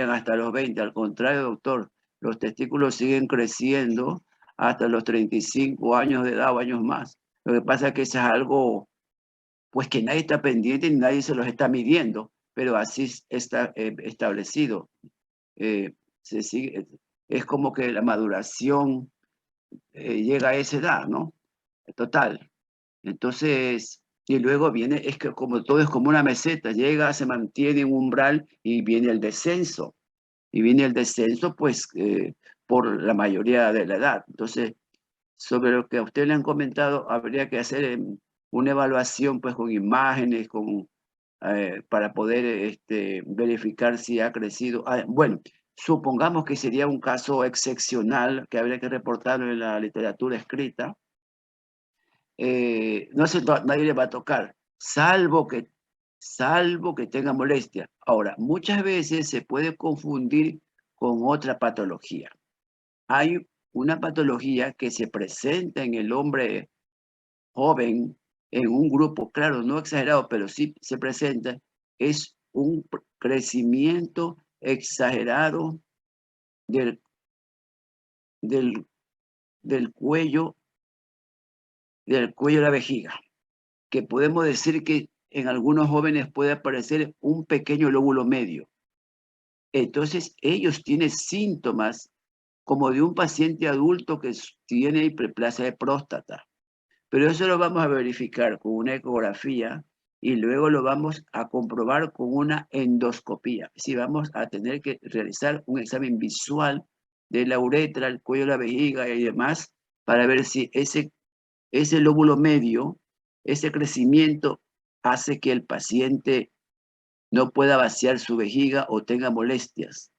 hasta los 20. Al contrario, doctor, los testículos siguen creciendo hasta los 35 años de edad o años más. Lo que pasa es que eso es algo, pues que nadie está pendiente ni nadie se los está midiendo, pero así está establecido. Se sigue, es como que la maduración llega a esa edad, ¿no? Total. Entonces, y luego viene, es que como todo es como una meseta, llega, se mantiene en un umbral y viene el descenso. Y viene el descenso, pues, por la mayoría de la edad. Entonces, sobre lo que a usted le han comentado, habría que hacer una evaluación, pues, con imágenes, para poder verificar si ha crecido. Bueno, supongamos que sería un caso excepcional que habría que reportarlo en la literatura escrita. No se, nadie le va a tocar, salvo que tenga molestia. Ahora, muchas veces se puede confundir con otra patología. Hay una patología que se presenta en el hombre joven, en un grupo, claro, no exagerado, pero sí se presenta, es un crecimiento exagerado del, del, del cuello, del cuello de la vejiga, que podemos decir que en algunos jóvenes puede aparecer un pequeño lóbulo medio. Entonces, ellos tienen síntomas como de un paciente adulto que tiene hiperplasia de próstata. Pero eso lo vamos a verificar con una ecografía y luego lo vamos a comprobar con una endoscopía. Sí, vamos a tener que realizar un examen visual de la uretra, el cuello de la vejiga y demás para ver si ese lóbulo medio, ese crecimiento hace que el paciente no pueda vaciar su vejiga o tenga molestias.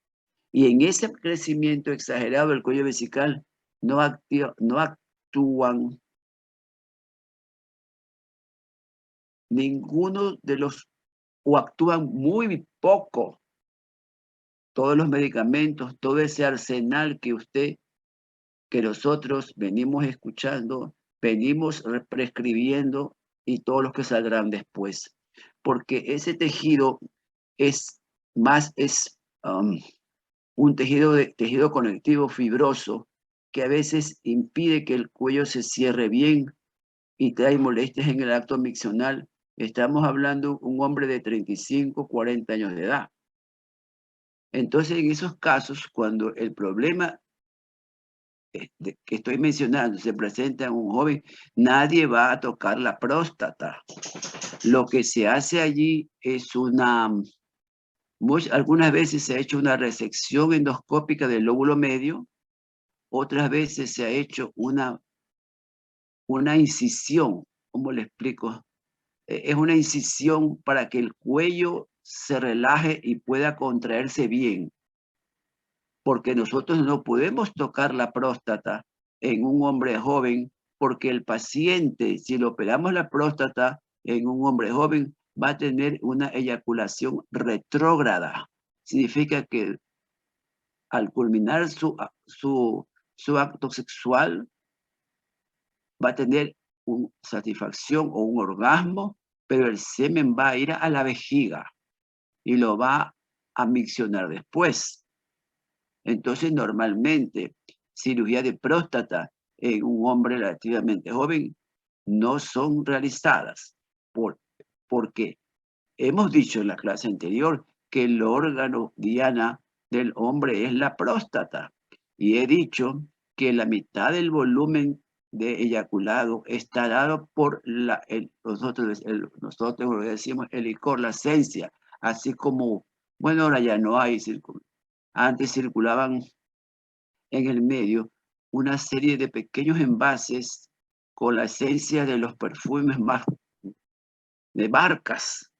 Y en ese crecimiento exagerado del cuello vesical no actúan ninguno de los, o actúan muy poco, todos los medicamentos, todo ese arsenal que nosotros venimos escuchando, venimos prescribiendo y todos los que saldrán después. Porque ese tejido es un tejido conectivo fibroso que a veces impide que el cuello se cierre bien y trae molestias en el acto miccional. Estamos hablando de un hombre de 35, 40 años de edad. Entonces, en esos casos, cuando el problema que estoy mencionando se presenta en un joven, nadie va a tocar la próstata. Lo que se hace allí es algunas veces se ha hecho una resección endoscópica del lóbulo medio, otras veces se ha hecho una incisión. ¿Cómo le explico? Es una incisión para que el cuello se relaje y pueda contraerse bien, porque nosotros no podemos tocar la próstata en un hombre joven, porque el paciente, si le operamos la próstata en un hombre joven, va a tener una eyaculación retrógrada. Significa que al culminar su acto sexual, va a tener una satisfacción o un orgasmo, pero el semen va a ir a la vejiga y lo va a miccionar después. Entonces, normalmente, cirugía de próstata en un hombre relativamente joven no son realizadas porque hemos dicho en la clase anterior que el órgano diana del hombre es la próstata y he dicho que la mitad del volumen de eyaculado está dado por nosotros lo decimos el licor, la esencia, así como, bueno, ahora ya no hay, antes circulaban en el medio una serie de pequeños envases con la esencia de los perfumes más de marcas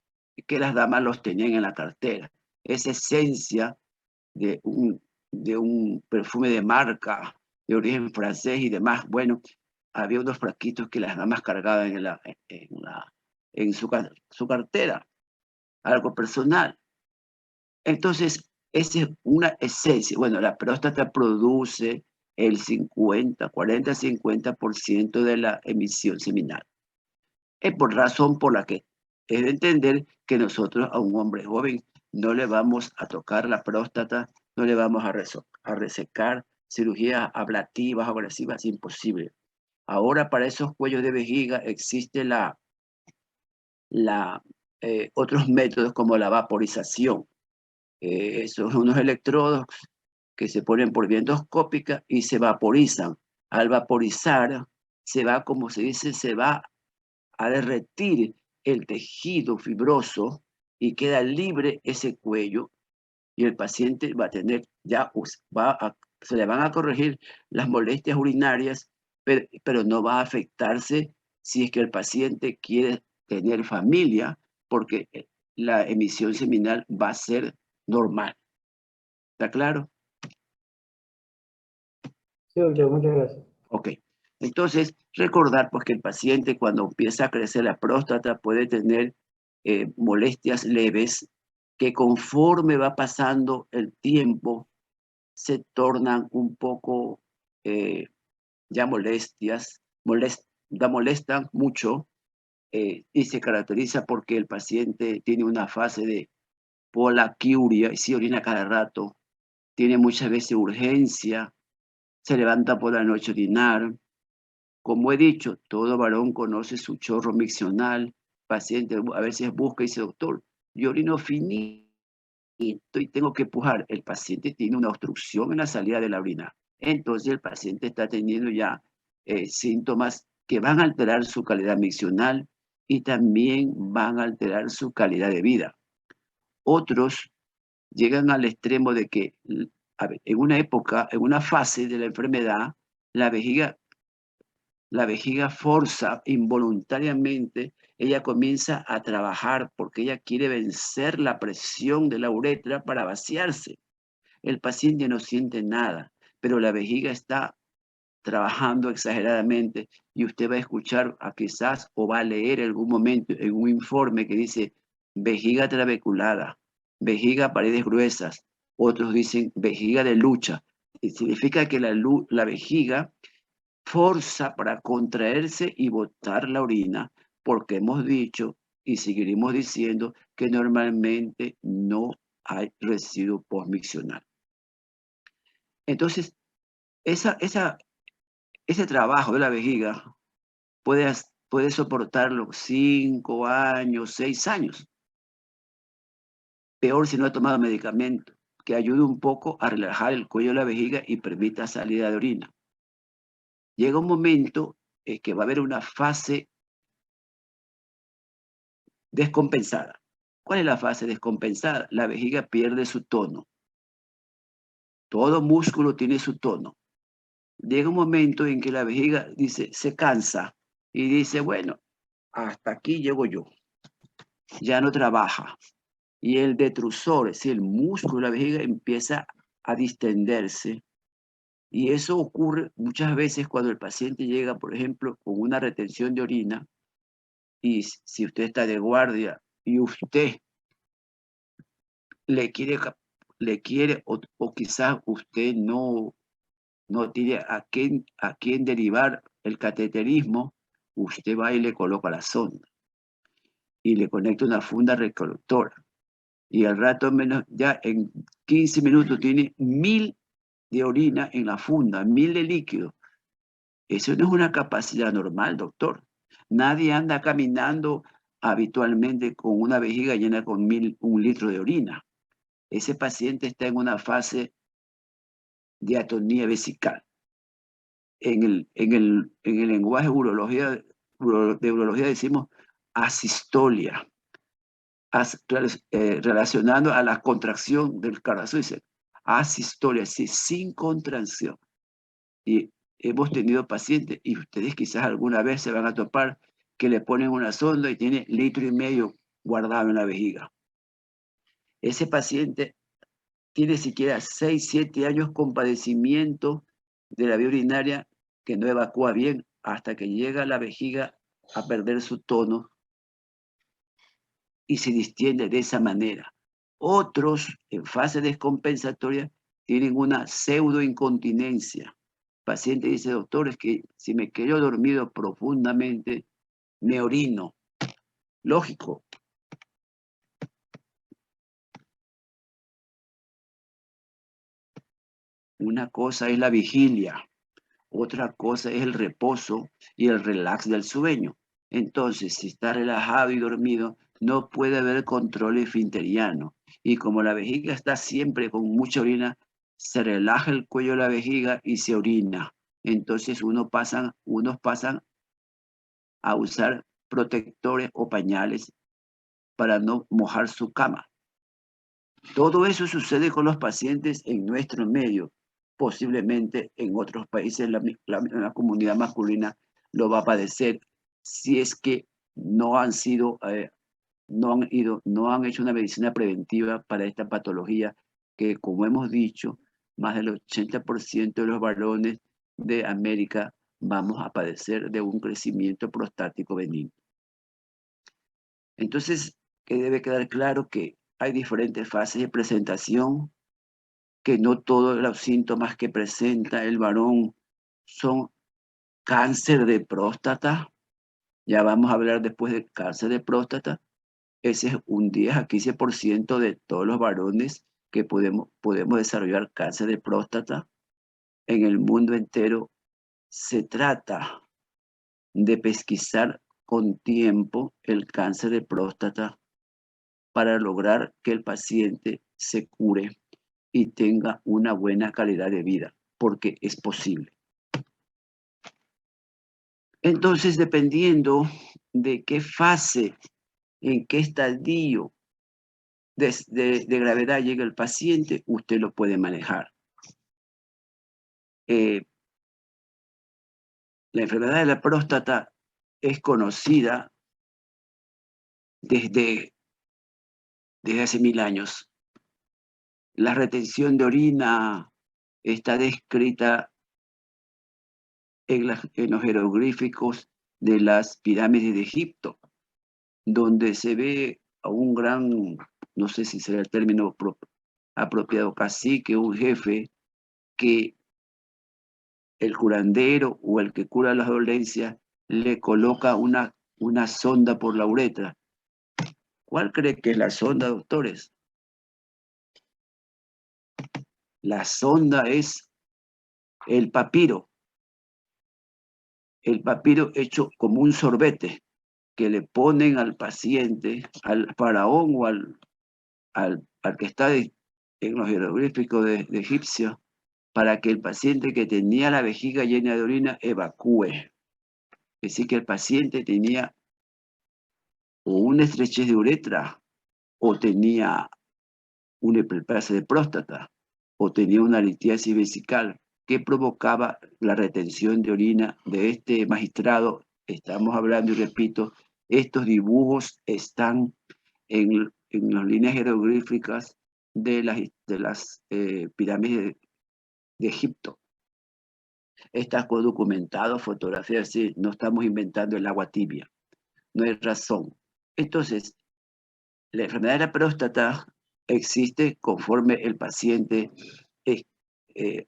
que las damas los tenían en la cartera. Esa esencia de un perfume de marca de origen francés y demás. Bueno, había unos frasquitos que las damas cargaban en su cartera, algo personal. Entonces, esa es una esencia. Bueno, la próstata produce el 50 de la emisión seminal. Es por razón por la que es de entender que nosotros a un hombre joven no le vamos a tocar la próstata, no le vamos a resecar, cirugías ablativas, agresivas, imposible. Ahora para esos cuellos de vejiga existe otros métodos como la vaporización. Son unos electrodos que se ponen por vía endoscópica y se vaporizan. Al vaporizar, se va, como se dice, se va a derretir el tejido fibroso y queda libre ese cuello y el paciente va a tener, se le van a corregir las molestias urinarias, pero no va a afectarse si es que el paciente quiere tener familia, porque la emisión seminal va a ser normal. ¿Está claro? Sí, doctor, muchas gracias. Ok. Entonces, recordar pues que el paciente cuando empieza a crecer la próstata puede tener molestias leves que conforme va pasando el tiempo se tornan un poco ya molestan mucho y se caracteriza porque el paciente tiene una fase de polaquiuria y se orina cada rato, tiene muchas veces urgencia, se levanta por la noche a orinar. Como he dicho, todo varón conoce su chorro miccional, paciente a veces busca y dice, doctor, yo orino finito y tengo que pujar. El paciente tiene una obstrucción en la salida de la orina. Entonces el paciente está teniendo ya síntomas que van a alterar su calidad miccional y también van a alterar su calidad de vida. Otros llegan al extremo de que a ver, en una época, en una fase de la enfermedad, la vejiga la vejiga forza involuntariamente, ella comienza a trabajar porque ella quiere vencer la presión de la uretra para vaciarse. El paciente no siente nada, pero la vejiga está trabajando exageradamente y usted va a escuchar quizás o va a leer en algún momento en un informe que dice vejiga trabeculada, vejiga paredes gruesas, otros dicen vejiga de lucha. Y significa que la vejiga forza para contraerse y botar la orina, porque hemos dicho y seguiremos diciendo que normalmente no hay residuo postmiccional. Entonces, ese trabajo de la vejiga puede soportarlo 5 años, 6 años. Peor si no ha tomado medicamento, que ayude un poco a relajar el cuello de la vejiga y permita salida de orina. Llega un momento que va a haber una fase descompensada. ¿Cuál es la fase descompensada? La vejiga pierde su tono. Todo músculo tiene su tono. Llega un momento en que la vejiga se cansa y dice, bueno, hasta aquí llego yo. Ya no trabaja. Y el detrusor, es decir, el músculo de la vejiga empieza a distenderse. Y eso ocurre muchas veces cuando el paciente llega, por ejemplo, con una retención de orina y si usted está de guardia y usted le quiere, o quizás usted no tiene a quién derivar el cateterismo, usted va y le coloca la sonda y le conecta una funda recolectora. Y al rato menos, ya en 15 minutos tiene 1000 de orina en la funda, 1000 de líquido. Eso no es una capacidad normal, doctor. Nadie anda caminando habitualmente con una vejiga llena con 1 litro de orina. Ese paciente está en una fase de atonía vesical. En el lenguaje de urología decimos asistolia, relacionando a la contracción del corazón, dice asistolia, sí, sin contracción. Y hemos tenido pacientes, y ustedes quizás alguna vez se van a topar, que le ponen una sonda y tiene 1,5 litros guardado en la vejiga. Ese paciente tiene siquiera 6, 7 años con padecimiento de la vía urinaria que no evacúa bien hasta que llega la vejiga a perder su tono y se distiende de esa manera. Otros, en fase descompensatoria, tienen una pseudoincontinencia. El paciente dice, doctor, es que si me quedo dormido profundamente, me orino. Lógico, Una cosa es la vigilia, otra cosa es el reposo y el relax del sueño. Entonces, si está relajado y dormido, no puede haber control esfinteriano. Y como la vejiga está siempre con mucha orina, se relaja el cuello de la vejiga y se orina. Entonces, unos pasan a usar protectores o pañales para no mojar su cama. Todo eso sucede con los pacientes en nuestro medio. Posiblemente en otros países la comunidad masculina lo va a padecer si es que no han sido, no han hecho una medicina preventiva para esta patología que, como hemos dicho, más del 80% de los varones de América vamos a padecer de un crecimiento prostático benigno. Entonces, que debe quedar claro que hay diferentes fases de presentación, que no todos los síntomas que presenta el varón son cáncer de próstata. Ya vamos a hablar después del cáncer de próstata. Ese es un 10 a 15% de todos los varones que podemos desarrollar cáncer de próstata. En el mundo entero se trata de pesquisar con tiempo el cáncer de próstata para lograr que el paciente se cure y tenga una buena calidad de vida, porque es posible. Entonces, dependiendo de qué fase, en qué estadio de gravedad llega el paciente, usted lo puede manejar. La enfermedad de la próstata es conocida desde hace 1000 años. La retención de orina está descrita en los jeroglíficos de las pirámides de Egipto, donde se ve a un gran, no sé si será el término apropiado, cacique, un jefe, que el curandero o el que cura las dolencias le coloca una sonda por la uretra. ¿Cuál cree que es la sonda, doctores? La sonda es el papiro hecho como un sorbete que le ponen al paciente, al faraón o al que está en los jeroglíficos de egipcio, para que el paciente que tenía la vejiga llena de orina evacúe. Es decir, que el paciente tenía o una estrechez de uretra, o tenía una hiperplasia de próstata, o tenía una litiasis vesical que provocaba la retención de orina de este magistrado. Estamos hablando, y repito, estos dibujos están en las líneas jeroglíficas de las pirámides de Egipto. Está documentado, fotografías, sí, no estamos inventando el agua tibia, no hay razón. Entonces, la enfermedad de la próstata existe conforme el paciente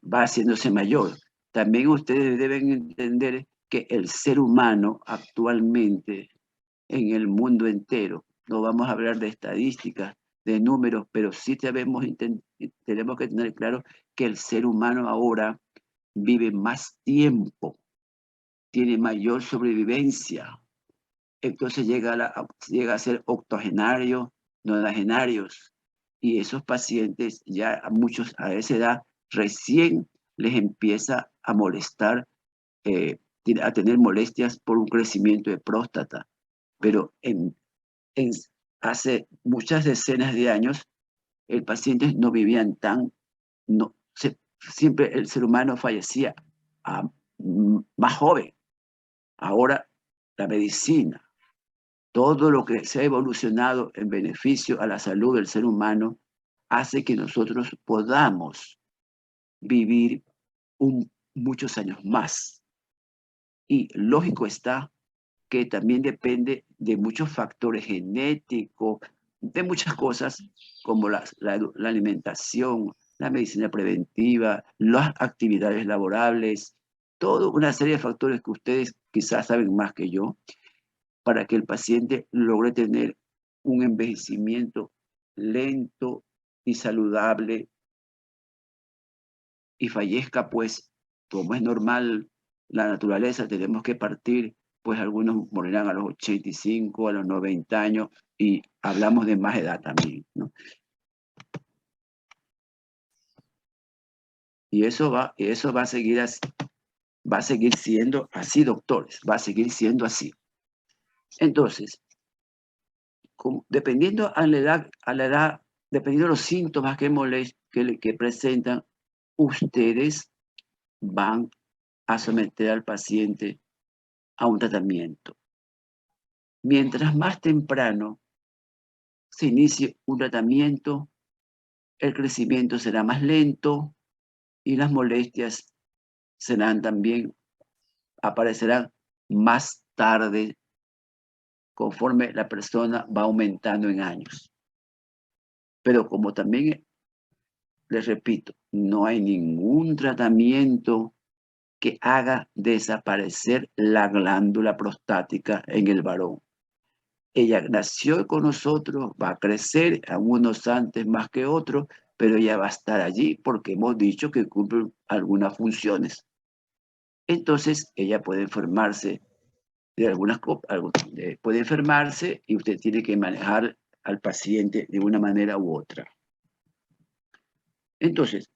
va haciéndose mayor. También ustedes deben entender que el ser humano actualmente en el mundo entero, no vamos a hablar de estadísticas, de números, pero sí tenemos que tener claro que el ser humano ahora vive más tiempo, tiene mayor sobrevivencia, entonces llega a ser octogenario, nonagenarios, y esos pacientes ya a muchos a esa edad recién les empieza a molestar, a tener molestias por un crecimiento de próstata, pero en hace muchas decenas de años el paciente no vivían no, siempre el ser humano fallecía más joven. Ahora la medicina, todo lo que se ha evolucionado en beneficio a la salud del ser humano, hace que nosotros podamos vivir muchos años más. Y lógico está que también depende de muchos factores genéticos, de muchas cosas como la alimentación, la medicina preventiva, las actividades laborables, toda una serie de factores que ustedes quizás saben más que yo, para que el paciente logre tener un envejecimiento lento y saludable y fallezca, pues, como es normal la naturaleza, tenemos que partir, pues algunos morirán a los 85, a los 90 años, y hablamos de más edad también, ¿no? Y eso va a seguir así, va a seguir siendo así, doctores, va a seguir siendo así. Entonces, dependiendo a la edad, dependiendo de los síntomas que presentan, ustedes van a someter al paciente a un tratamiento. Mientras más temprano se inicie un tratamiento, el crecimiento será más lento y las molestias aparecerán más tarde conforme la persona va aumentando en años. Pero como también les repito, no hay ningún tratamiento que haga desaparecer la glándula prostática en el varón. Ella nació con nosotros, va a crecer, algunos antes más que otros, pero ella va a estar allí porque hemos dicho que cumple algunas funciones. Entonces, ella puede enfermarse puede enfermarse y usted tiene que manejar al paciente de una manera u otra. Entonces,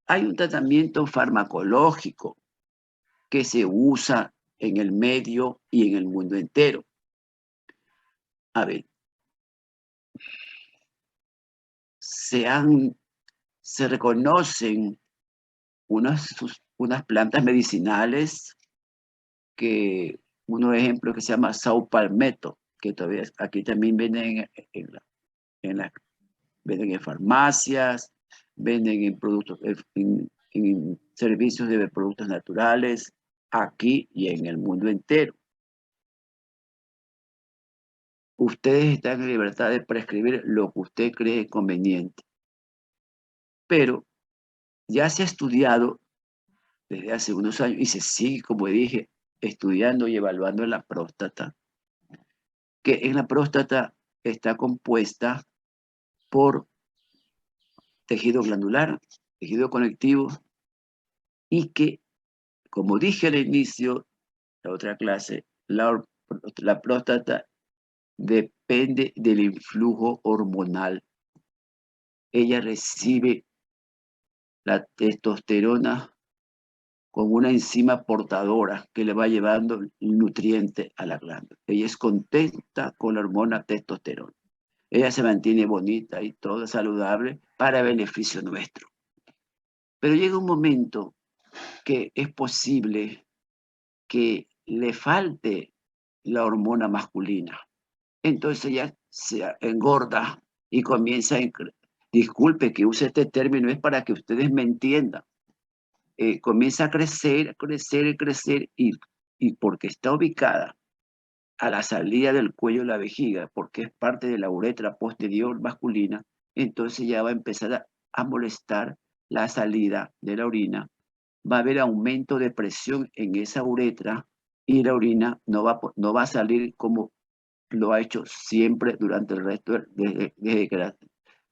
hay un tratamiento farmacológico que se usa en el medio y en el mundo entero. A ver, se reconocen unas plantas medicinales que, un ejemplo que se llama saupalmeto, que todavía aquí también venden venden en farmacias, venden en productos, en servicios de productos naturales, aquí y en el mundo entero. Ustedes están en libertad de prescribir lo que usted cree conveniente. Pero ya se ha estudiado desde hace unos años y se sigue, como dije, estudiando y evaluando la próstata, que en la próstata está compuesta por tejido glandular, tejido conectivo, y que, como dije al inicio de la otra clase, la próstata depende del influjo hormonal. Ella recibe la testosterona con una enzima portadora que le va llevando nutrientes a la glándula. Ella es contenta con la hormona testosterona. Ella se mantiene bonita y toda saludable para beneficio nuestro. Pero llega un momento que es posible que le falte la hormona masculina. Entonces ella se engorda y comienza a... Disculpe que use este término, es para que ustedes me entiendan. Comienza a crecer, y porque está ubicada a la salida del cuello de la vejiga, porque es parte de la uretra posterior masculina, entonces ya va a empezar a molestar la salida de la orina. Va a haber aumento de presión en esa uretra y la orina no va a salir como lo ha hecho siempre durante el resto, desde que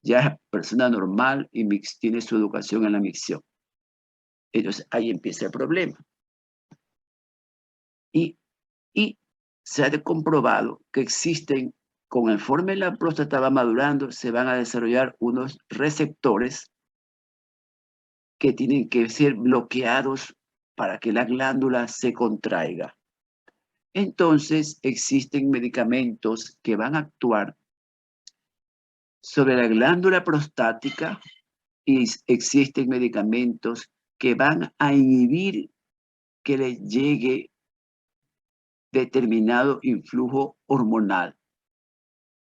ya es persona normal y tiene su educación en la micción. Entonces ahí empieza el problema. Y se ha comprobado que existen, conforme la próstata va madurando, se van a desarrollar unos receptores que tienen que ser bloqueados para que la glándula se contraiga. Entonces existen medicamentos que van a actuar sobre la glándula prostática y existen medicamentos que van a inhibir que le llegue determinado influjo hormonal.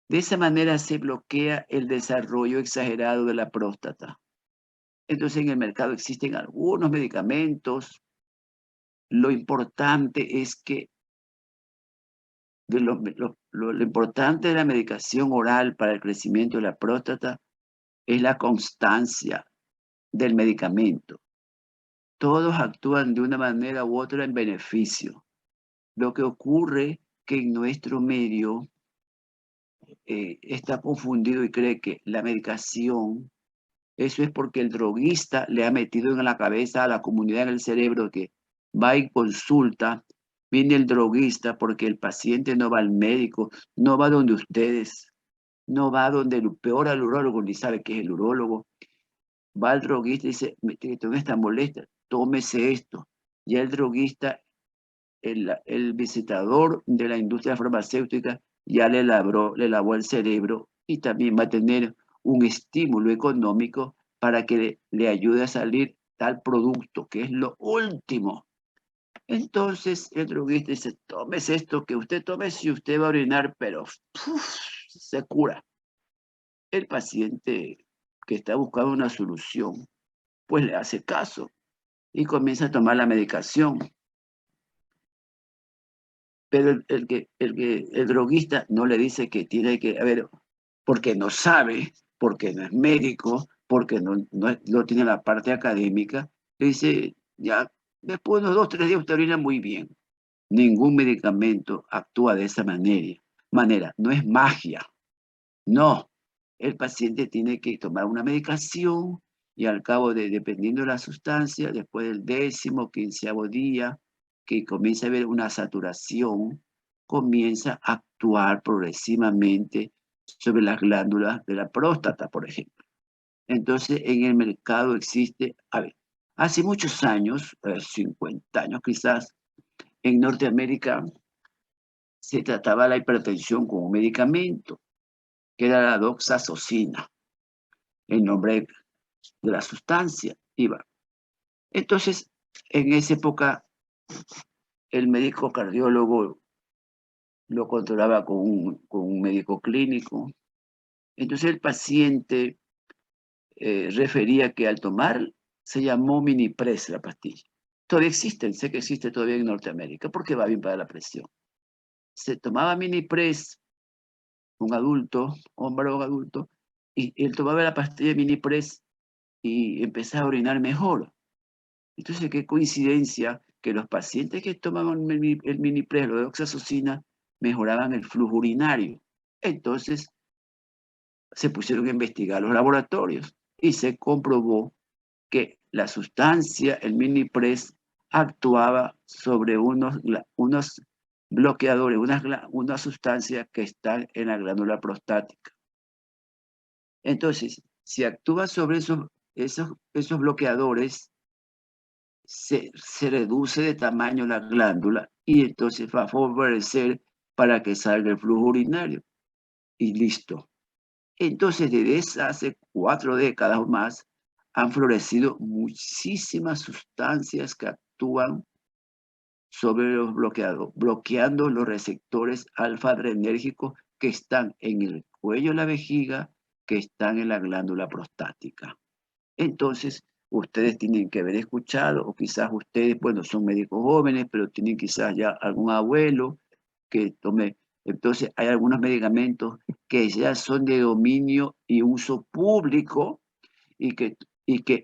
De esa manera se bloquea el desarrollo exagerado de la próstata. Entonces en el mercado existen algunos medicamentos. Lo importante es que lo importante de la medicación oral para el crecimiento de la próstata es la constancia del medicamento. Todos actúan de una manera u otra en beneficio. Lo que ocurre que en nuestro medio está confundido y cree que la medicación Eso es porque el droguista le ha metido en la cabeza a la comunidad, en el cerebro, que va y consulta, viene el droguista porque el paciente no va al médico, no va donde ustedes, no va donde el peor al urólogo, ni sabe qué es el urólogo. Va al droguista y dice, tengo esta molestia, tómese esto. Ya el droguista, el visitador de la industria farmacéutica, ya le lavó el cerebro y también va a tener un estímulo económico para que le ayude a salir tal producto, que es lo último. Entonces el droguista dice, tómese esto, que usted tome si usted va a orinar, pero se cura. El paciente que está buscando una solución, pues le hace caso y comienza a tomar la medicación. Pero el droguista no le dice que tiene que, a ver, porque no sabe, porque no es médico, porque no tiene la parte académica, le dice, ya, después de unos 2, 3 días usted orina muy bien. Ningún medicamento actúa de esa manera. No es magia. No. El paciente tiene que tomar una medicación y al cabo dependiendo de la sustancia, después del 10º, 15º día, que comienza a haber una saturación, comienza a actuar progresivamente sobre las glándulas de la próstata, por ejemplo. Entonces, en el mercado existe, a ver, hace muchos años, 50 años quizás, en Norteamérica se trataba la hipertensión con un medicamento, que era la doxazocina, el nombre de la sustancia iba. Entonces, en esa época, el médico cardiólogo lo controlaba con un médico clínico. Entonces, el paciente refería que al tomar, se llamó Minipress la pastilla. Todavía existen, sé que existe todavía en Norteamérica, porque va bien para la presión. Se tomaba Minipress, un adulto, hombre o adulto, y él tomaba la pastilla Minipress y empezaba a orinar mejor. Entonces, qué coincidencia que los pacientes que tomaban el Minipress, lo de oxazocina, mejoraban el flujo urinario. Entonces, se pusieron a investigar los laboratorios y se comprobó que la sustancia, el Minipress, actuaba sobre unos bloqueadores, unas sustancias que están en la glándula prostática. Entonces, si actúa sobre esos bloqueadores, se reduce de tamaño la glándula y entonces va a favorecer para que salga el flujo urinario. Y listo. Entonces, desde hace 4 décadas o más, han florecido muchísimas sustancias que actúan sobre los bloqueados, bloqueando los receptores alfa-adrenérgicos que están en el cuello de la vejiga, que están en la glándula prostática. Entonces, ustedes tienen que haber escuchado, o quizás ustedes, bueno, son médicos jóvenes, pero tienen quizás ya algún abuelo que tome. Entonces, hay algunos medicamentos que ya son de dominio y uso público y que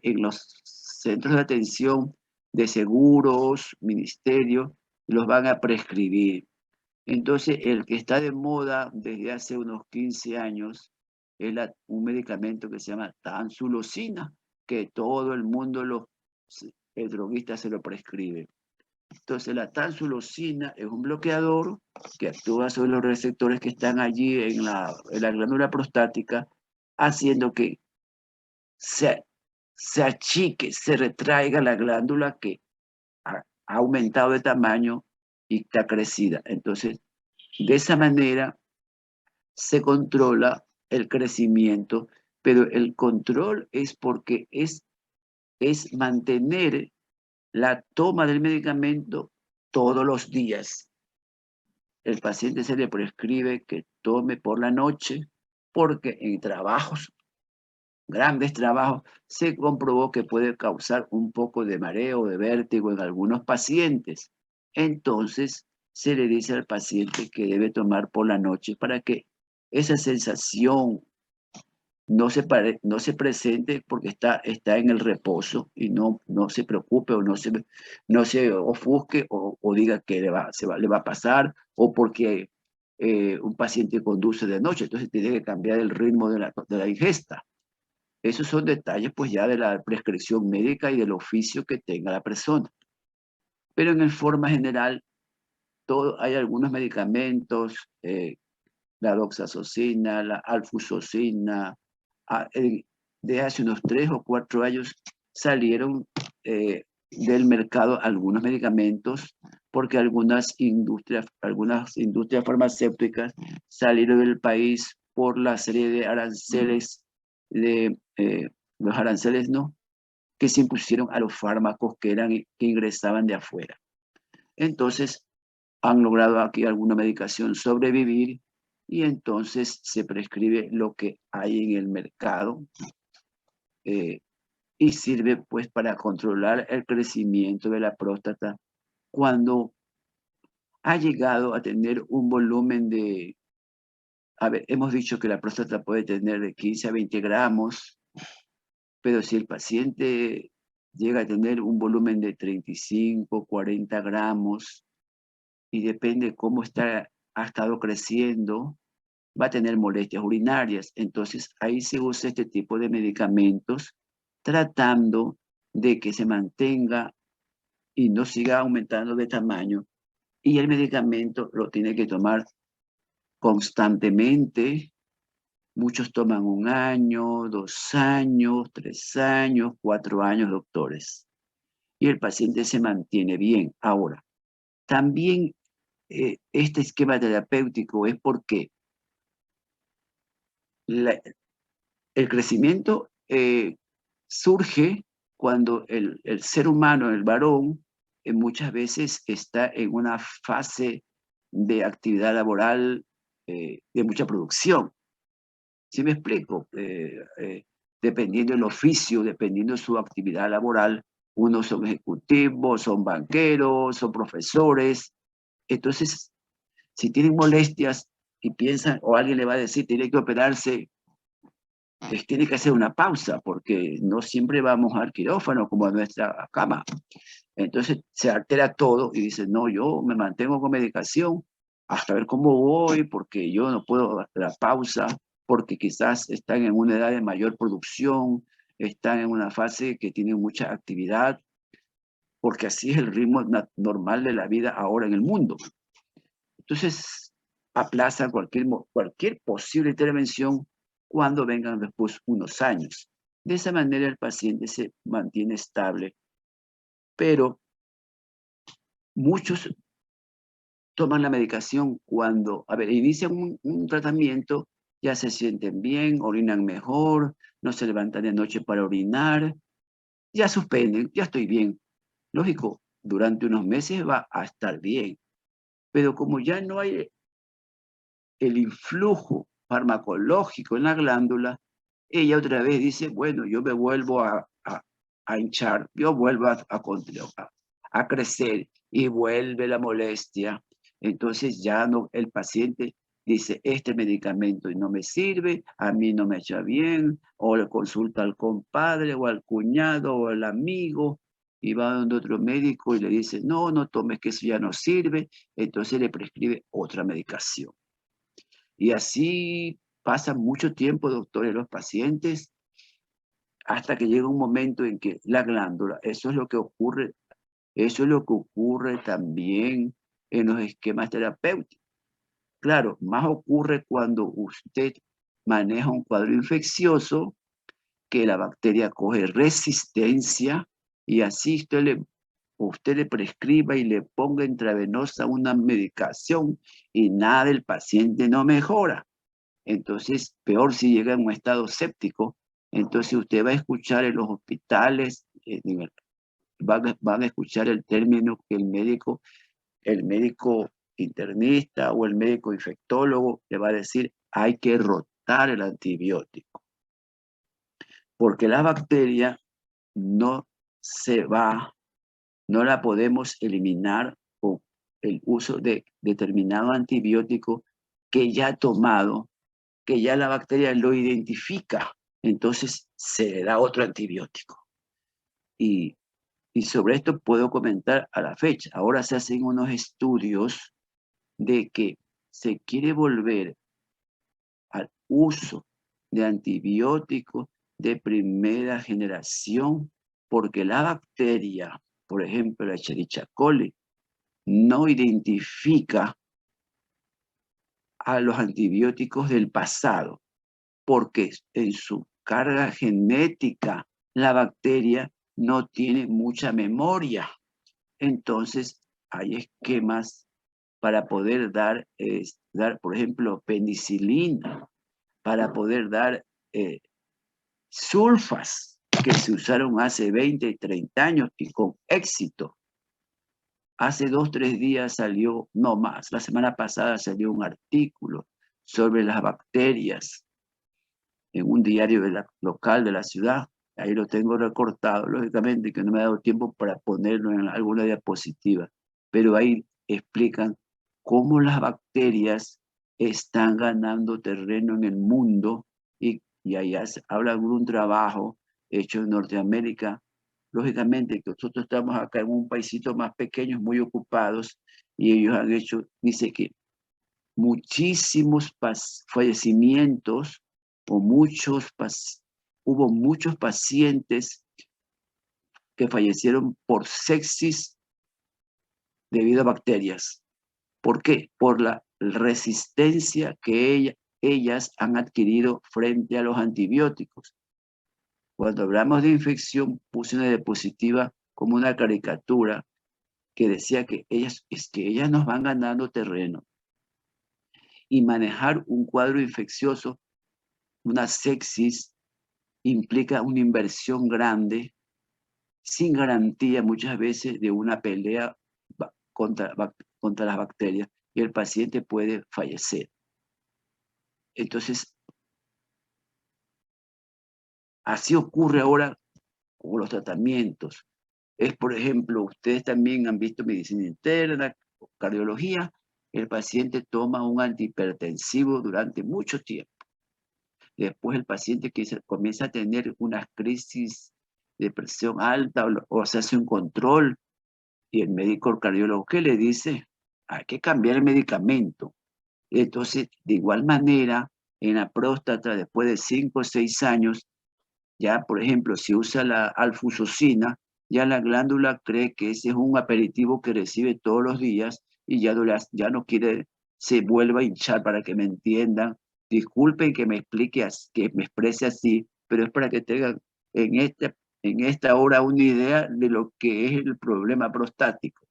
en los centros de atención de seguros, ministerios, los van a prescribir. Entonces, el que está de moda desde hace unos 15 años es un medicamento que se llama tansulosina, que todo el mundo, el droguista se lo prescribe. Entonces, la tansulosina es un bloqueador que actúa sobre los receptores que están allí en la glándula prostática, haciendo que se achique, se retraiga la glándula que ha aumentado de tamaño y está crecida. Entonces, de esa manera se controla el crecimiento, pero el control es porque es mantener la toma del medicamento todos los días. El paciente se le prescribe que tome por la noche porque en trabajos, grandes trabajos, se comprobó que puede causar un poco de mareo, de vértigo en algunos pacientes. Entonces, se le dice al paciente que debe tomar por la noche para que esa sensación no se presente porque está en el reposo y no se preocupe o no se ofusque o diga que le va a pasar o porque un paciente conduce de noche, entonces tiene que cambiar el ritmo de la ingesta. Esos son detalles pues ya de la prescripción médica y del oficio que tenga la persona. Pero en forma general, hay algunos medicamentos, la doxazocina, la alfuzoxina, de hace unos 3 o 4 años salieron del mercado algunos medicamentos porque algunas industrias farmacéuticas salieron del país por la serie de aranceles, los aranceles, ¿no?, que se impusieron a los fármacos que ingresaban de afuera. Entonces, han logrado aquí alguna medicación sobrevivir y entonces se prescribe lo que hay en el mercado y sirve pues para controlar el crecimiento de la próstata cuando ha llegado a tener un volumen de, a ver, hemos dicho que la próstata puede tener de 15 a 20 gramos, pero si el paciente llega a tener un volumen de 35, 40 gramos, y depende cómo ha estado creciendo, va a tener molestias urinarias. Entonces, ahí se usa este tipo de medicamentos tratando de que se mantenga y no siga aumentando de tamaño. Y el medicamento lo tiene que tomar constantemente. Muchos toman 1 año, 2 años, 3 años, 4 años, doctores. Y el paciente se mantiene bien. Ahora, también este esquema terapéutico es porque el crecimiento surge cuando el ser humano, el varón, muchas veces está en una fase de actividad laboral de mucha producción. ¿Sí me explico? Dependiendo del oficio, dependiendo de su actividad laboral, unos son ejecutivos, son banqueros, son profesores. Entonces, si tienen molestias y piensan, o alguien le va a decir, tiene que operarse, tiene que hacer una pausa, porque no siempre vamos al quirófano como a nuestra cama. Entonces se altera todo y dice, no, yo me mantengo con medicación hasta ver cómo voy, porque yo no puedo hacer la pausa, porque quizás están en una edad de mayor producción, están en una fase que tienen mucha actividad, porque así es el ritmo normal de la vida ahora en el mundo. Entonces, aplazan cualquier posible intervención cuando vengan después unos años. De esa manera el paciente se mantiene estable, pero muchos toman la medicación cuando, a ver, inician un tratamiento, ya se sienten bien, orinan mejor, no se levantan de noche para orinar, ya suspenden, ya estoy bien. Lógico, durante unos meses va a estar bien, pero como ya no hay el influjo farmacológico en la glándula, ella otra vez dice, bueno, yo me vuelvo a hinchar, yo vuelvo a crecer y vuelve la molestia. Entonces ya no, el paciente dice, este medicamento no me sirve, a mí no me echa bien, o le consulta al compadre o al cuñado o al amigo, y va donde otro médico y le dice, no, no tomes, que eso ya no sirve, entonces le prescribe otra medicación. Y así pasa mucho tiempo, doctor, en los pacientes, hasta que llega un momento en que la glándula, eso es lo que ocurre también en los esquemas terapéuticos. Claro, más ocurre cuando usted maneja un cuadro infeccioso, que la bacteria coge resistencia y así usted le prescriba y le ponga intravenosa una medicación y nada, el paciente no mejora. Entonces, peor si llega en un estado séptico, entonces usted va a escuchar en los hospitales, van a escuchar el término que el médico internista o el médico infectólogo le va a decir, hay que rotar el antibiótico, porque la bacteria no se va, no la podemos eliminar con el uso de determinado antibiótico que ya ha tomado, que ya la bacteria lo identifica, entonces se le da otro antibiótico. Y sobre esto puedo comentar a la fecha. Ahora se hacen unos estudios de que se quiere volver al uso de antibióticos de primera generación, porque la bacteria, por ejemplo, la Escherichia coli, no identifica a los antibióticos del pasado, porque en su carga genética la bacteria no tiene mucha memoria. Entonces, hay esquemas para poder dar, por ejemplo, penicilina, para poder dar sulfas que se usaron hace 20 y 30 años y con éxito. Hace 2 o 3 días salió, no más, la semana pasada salió un artículo sobre las bacterias en un diario local de la ciudad. Ahí lo tengo recortado, lógicamente que no me ha dado tiempo para ponerlo en alguna diapositiva, pero ahí explican cómo las bacterias están ganando terreno en el mundo y allá se habla de un trabajo hecho en Norteamérica. Lógicamente que nosotros estamos acá en un paisito más pequeño, muy ocupados, y ellos han hecho, dice que muchísimos fallecimientos o hubo muchos pacientes que fallecieron por sepsis debido a bacterias. ¿Por qué? Por la resistencia que ellas han adquirido frente a los antibióticos. Cuando hablamos de infección, puse una diapositiva como una caricatura que decía que ellas nos van ganando terreno. Y manejar un cuadro infeccioso, una sepsis, implica una inversión grande, sin garantía muchas veces de una pelea contra las bacterias, y el paciente puede fallecer. Entonces, así ocurre ahora con los tratamientos. Por ejemplo, ustedes también han visto medicina interna, cardiología, el paciente toma un antihipertensivo durante mucho tiempo. Después el paciente comienza a tener una crisis de presión alta o se hace un control y el médico cardiólogo, ¿qué le dice? Hay que cambiar el medicamento. Entonces, de igual manera, en la próstata, después de 5 o 6 años, ya, por ejemplo, si usa la alfuzoxina, ya la glándula cree que ese es un aperitivo que recibe todos los días y ya no quiere, se vuelva a hinchar, para que me entiendan. Disculpen que me que me exprese así, pero es para que tengan en esta hora una idea de lo que es el problema prostático.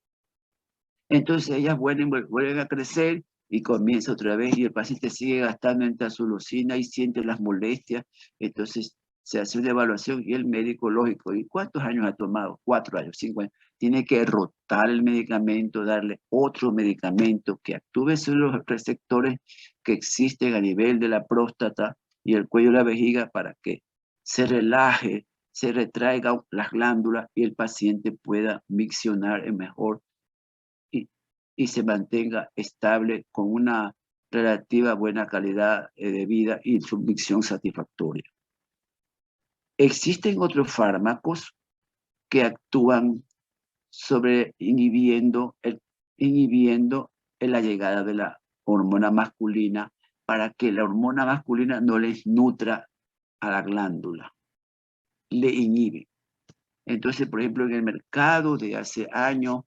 Entonces ellas vuelven a crecer y comienza otra vez y el paciente sigue gastando en tazulosina y siente las molestias. Entonces se hace una evaluación y el médico, lógico, ¿y cuántos años ha tomado? 4 años, 5 años. Tiene que rotar el medicamento, darle otro medicamento que actúe sobre los receptores que existen a nivel de la próstata y el cuello de la vejiga para que se relaje, se retraiga las glándulas y el paciente pueda miccionar mejor y se mantenga estable con una relativa buena calidad de vida y su micción satisfactoria. Existen otros fármacos que actúan inhibiendo la llegada de la hormona masculina, para que la hormona masculina no les nutra a la glándula, le inhibe. Entonces, por ejemplo, en el mercado de hace años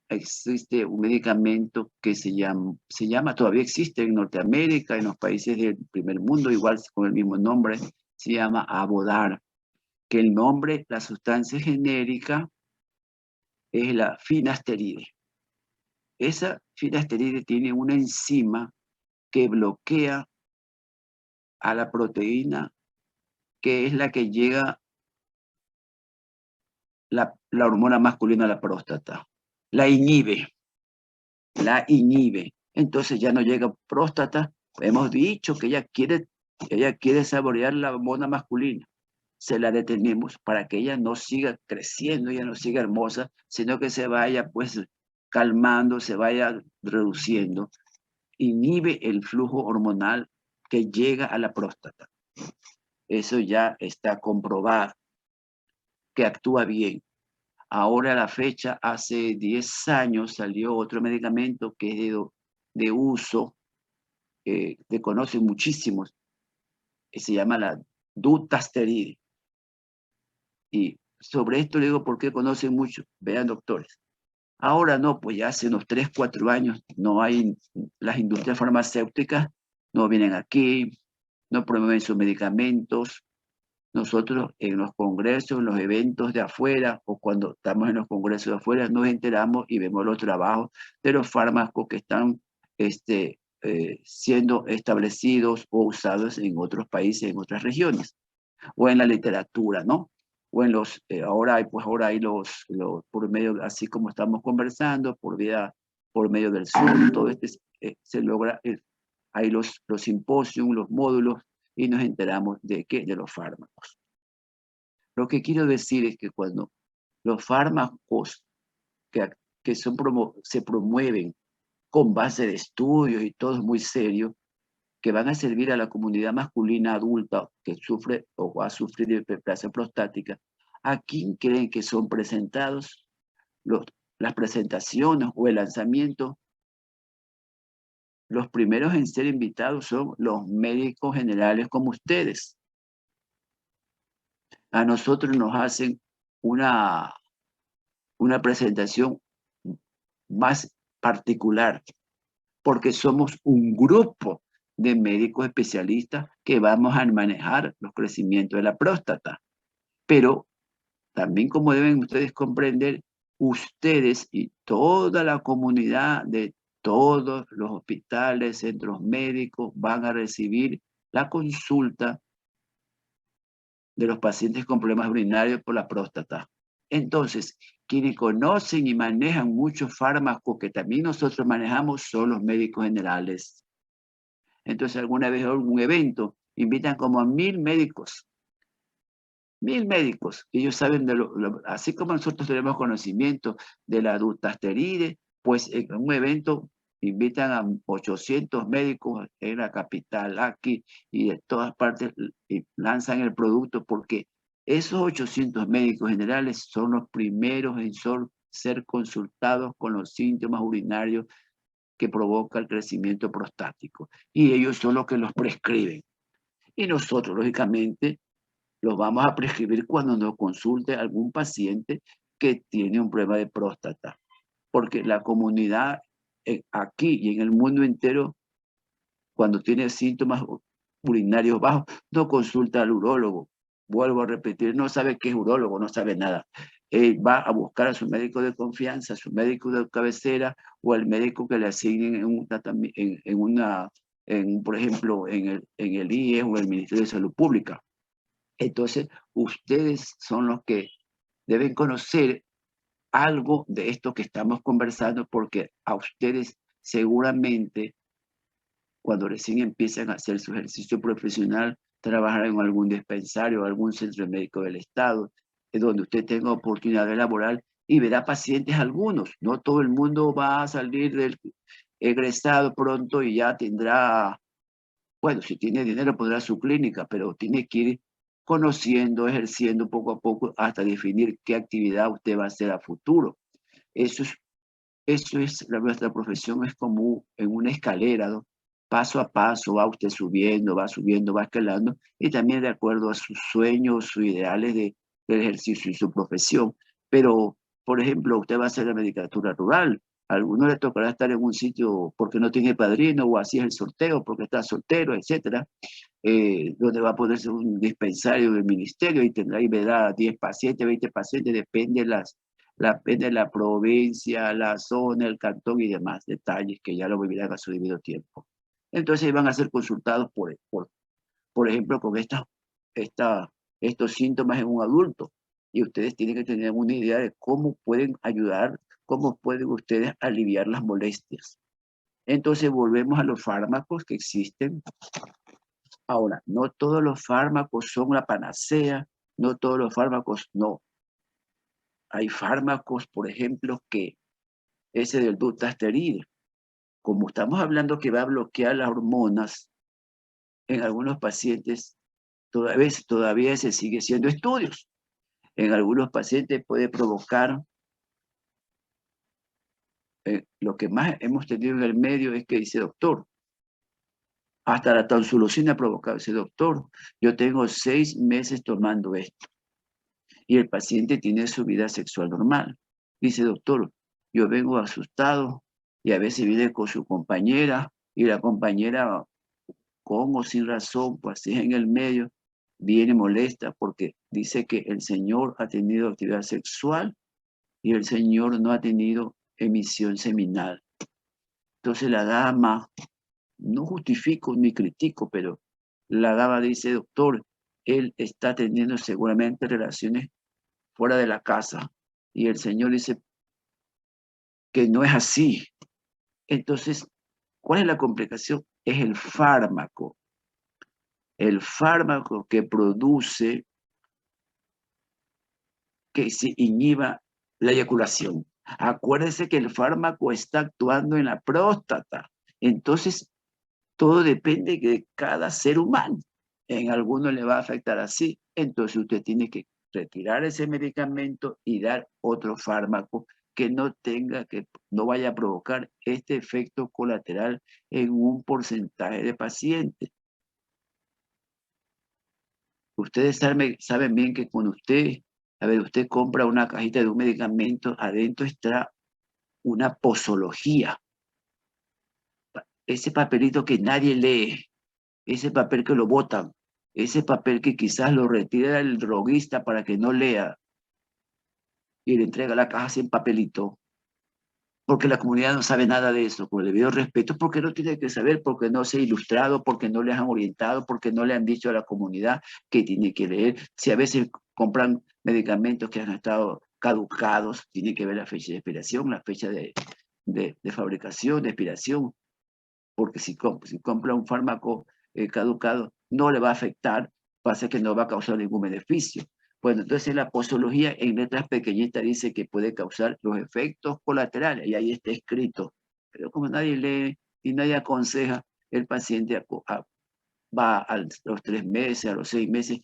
existe un medicamento que se llama, todavía existe en Norteamérica, en los países del primer mundo, igual con el mismo nombre, se llama Avodart, que el nombre, la sustancia genérica es la finasteride. Esa finasteride tiene una enzima que bloquea a la proteína que es la que llega la hormona masculina a la próstata. La inhibe. Entonces ya no llega próstata. Hemos dicho que ella quiere saborear la hormona masculina. Se la detenemos para que ella no siga creciendo, ella no siga hermosa, sino que se vaya pues calmando, se vaya reduciendo. Inhibe el flujo hormonal que llega a la próstata. Eso ya está comprobado que actúa bien. Ahora a la fecha, hace 10 años salió otro medicamento que es de uso, que conocen muchísimos, que se llama la dutasteride. Y sobre esto le digo, ¿por qué conocen mucho? Vean, doctores. Ahora no, pues ya hace unos 3, 4 años no hay, las industrias farmacéuticas no vienen aquí, no promueven sus medicamentos. Nosotros en los congresos, en los eventos de afuera, o cuando estamos en los congresos de afuera, nos enteramos y vemos los trabajos de los fármacos que están siendo establecidos o usados en otros países, en otras regiones, o en la literatura, ¿no? O en ahora hay por medio, así como estamos conversando, por medio del Zoom, todo se logra, hay los simposios, los módulos, y nos enteramos de qué, de los fármacos. Lo que quiero decir es que cuando los fármacos que se promueven con base de estudios y todo es muy serio, que van a servir a la comunidad masculina adulta que sufre o va a sufrir de hiperplasia prostática, ¿a quién creen que son presentados? Las presentaciones o el lanzamiento, los primeros en ser invitados son los médicos generales como ustedes. A nosotros nos hacen una presentación más particular, porque somos un grupo de médicos especialistas que vamos a manejar los crecimientos de la próstata. Pero también, como deben ustedes comprender, ustedes y toda la comunidad de todos los hospitales, centros médicos, van a recibir la consulta de los pacientes con problemas urinarios por la próstata. Entonces, quienes conocen y manejan muchos fármacos que también nosotros manejamos son los médicos generales. Entonces, alguna vez en un evento invitan como a 1000 médicos. 1000 médicos. Ellos saben así como nosotros tenemos conocimiento de la dutasteride, pues en un evento invitan a 800 médicos en la capital, aquí y de todas partes, y lanzan el producto porque esos 800 médicos generales son los primeros en ser consultados con los síntomas urinarios que provoca el crecimiento prostático. Y ellos son los que los prescriben. Y nosotros, lógicamente, los vamos a prescribir cuando nos consulte algún paciente que tiene un problema de próstata. Porque la comunidad aquí y en el mundo entero, cuando tiene síntomas urinarios bajos, no consulta al urólogo. Vuelvo a repetir, no sabe qué es urólogo, no sabe nada. Va a buscar a su médico de confianza, a su médico de cabecera o al médico que le asignen por ejemplo, en el IES o el Ministerio de Salud Pública. Entonces, ustedes son los que deben conocer algo de esto que estamos conversando, porque a ustedes seguramente, cuando recién empiezan a hacer su ejercicio profesional, trabajar en algún dispensario o algún centro médico del Estado, donde usted tenga oportunidad laboral y verá pacientes algunos. No todo el mundo va a salir del egresado pronto y ya tendrá, bueno, si tiene dinero podrá su clínica, pero tiene que ir conociendo, ejerciendo poco a poco hasta definir qué actividad usted va a hacer a futuro. Eso es nuestra profesión, es como en una escalera, ¿no? Paso a paso va usted subiendo, va escalando, y también de acuerdo a sus sueños, sus ideales del ejercicio y su profesión. Pero, por ejemplo, usted va a hacer la medicatura rural. A alguno le tocará estar en un sitio porque no tiene padrino, o así es el sorteo, porque está soltero, etcétera, donde va a ponerse un dispensario del ministerio y verá 10 pacientes, 20 pacientes, depende de la provincia, la zona, el cantón y demás detalles que ya lo vivirán a su debido tiempo. Entonces van a ser consultados, por ejemplo, con estos síntomas en un adulto. Y ustedes tienen que tener una idea de cómo pueden ayudar, cómo pueden ustedes aliviar las molestias. Entonces volvemos a los fármacos que existen. Ahora, no todos los fármacos son la panacea, no todos los fármacos, no. Hay fármacos, por ejemplo, que ese del dutasteride, como estamos hablando que va a bloquear las hormonas, en algunos pacientes todavía se sigue haciendo estudios. En algunos pacientes puede provocar, lo que más hemos tenido en el medio es que dice, doctor, hasta la tonsulosina ha provocado, ese doctor, yo tengo 6 meses tomando esto. y el paciente tiene su vida sexual normal. Dice, doctor, yo vengo asustado y a veces viene con su compañera y la compañera con o sin razón, pues así en el medio, viene molesta porque dice que el señor ha tenido actividad sexual y el señor no ha tenido emisión seminal. Entonces la dama, no justifico ni critico, pero la dama dice, doctor, él está teniendo seguramente relaciones fuera de la casa. Y el señor dice que no es así. Entonces, ¿cuál es la complicación? Es el fármaco. El fármaco que produce que se inhiba la eyaculación. Acuérdense que el fármaco está actuando en la próstata. Entonces, todo depende de cada ser humano. En alguno le va a afectar así. Entonces, usted tiene que retirar ese medicamento y dar otro fármaco que no vaya a provocar este efecto colateral en un porcentaje de pacientes. Ustedes saben bien que cuando usted compra una cajita de un medicamento, adentro está una posología. Ese papelito que nadie lee, ese papel que lo botan, ese papel que quizás lo retira el droguista para que no lea y le entrega la caja sin papelito, porque la comunidad no sabe nada de eso, con el debido respeto, porque no tiene que saber, porque no se ha ilustrado, porque no les han orientado, porque no le han dicho a la comunidad que tiene que leer. Si a veces compran medicamentos que han estado caducados, tiene que ver la fecha de expiración, la fecha de fabricación, de expiración, porque si compra un fármaco caducado, no le va a afectar, pasa que no va a causar ningún beneficio. Bueno, entonces la posología en letras pequeñitas dice que puede causar los efectos colaterales, y ahí está escrito. Pero como nadie lee y nadie aconseja, el paciente va a los 3 meses, a los 6 meses,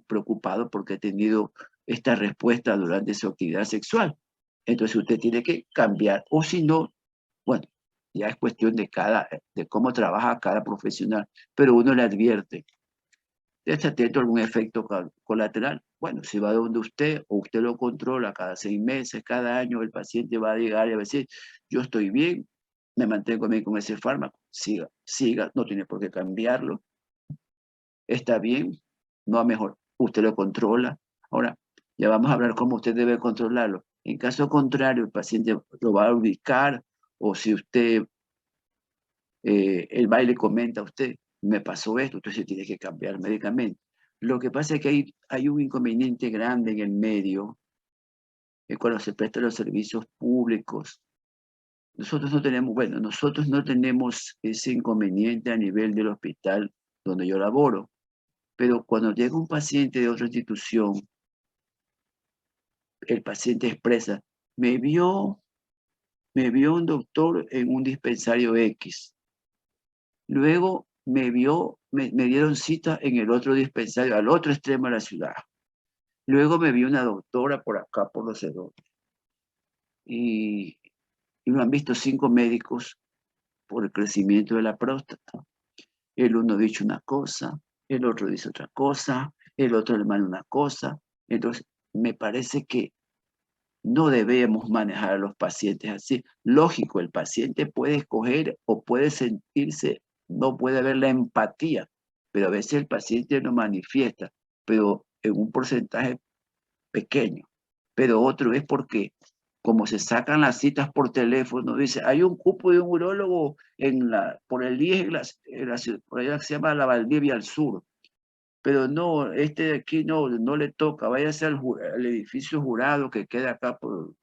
preocupado porque ha tenido esta respuesta durante su actividad sexual. Entonces usted tiene que cambiar, o si no, bueno, ya es cuestión de cómo trabaja cada profesional, pero uno le advierte, ¿está atento a algún efecto colateral? Bueno, si va donde usted o usted lo controla cada 6 meses, cada año, el paciente va a llegar y va a decir, yo estoy bien, me mantengo bien con ese fármaco, siga, no tiene por qué cambiarlo, está bien, no a mejor, usted lo controla. Ahora, ya vamos a hablar cómo usted debe controlarlo. En caso contrario, el paciente lo va a ubicar, o si él va y le comenta a usted, me pasó esto, entonces tiene que cambiar el medicamento. Lo que pasa es que hay un inconveniente grande en el medio, cuando se prestan los servicios públicos. Nosotros no tenemos ese inconveniente a nivel del hospital donde yo laboro, pero cuando llega un paciente de otra institución, el paciente expresa, me vio un doctor en un dispensario X. Luego me dieron cita en el otro dispensario, al otro extremo de la ciudad. Luego me vio una doctora por acá, por los ceros. Y me han visto 5 médicos por el crecimiento de la próstata. El uno dice una cosa, el otro dice otra cosa, el otro le manda una cosa. Entonces, me parece que no debemos manejar a los pacientes así. Lógico, el paciente puede escoger o puede sentirse, no puede haber la empatía, pero a veces el paciente no manifiesta, pero en un porcentaje pequeño. Pero otro es porque, como se sacan las citas por teléfono, dice, hay un cupo de un urólogo por el 10, por allá que se llama la Valdivia al sur. Pero no, este de aquí no le toca, váyase al edificio jurado que queda acá por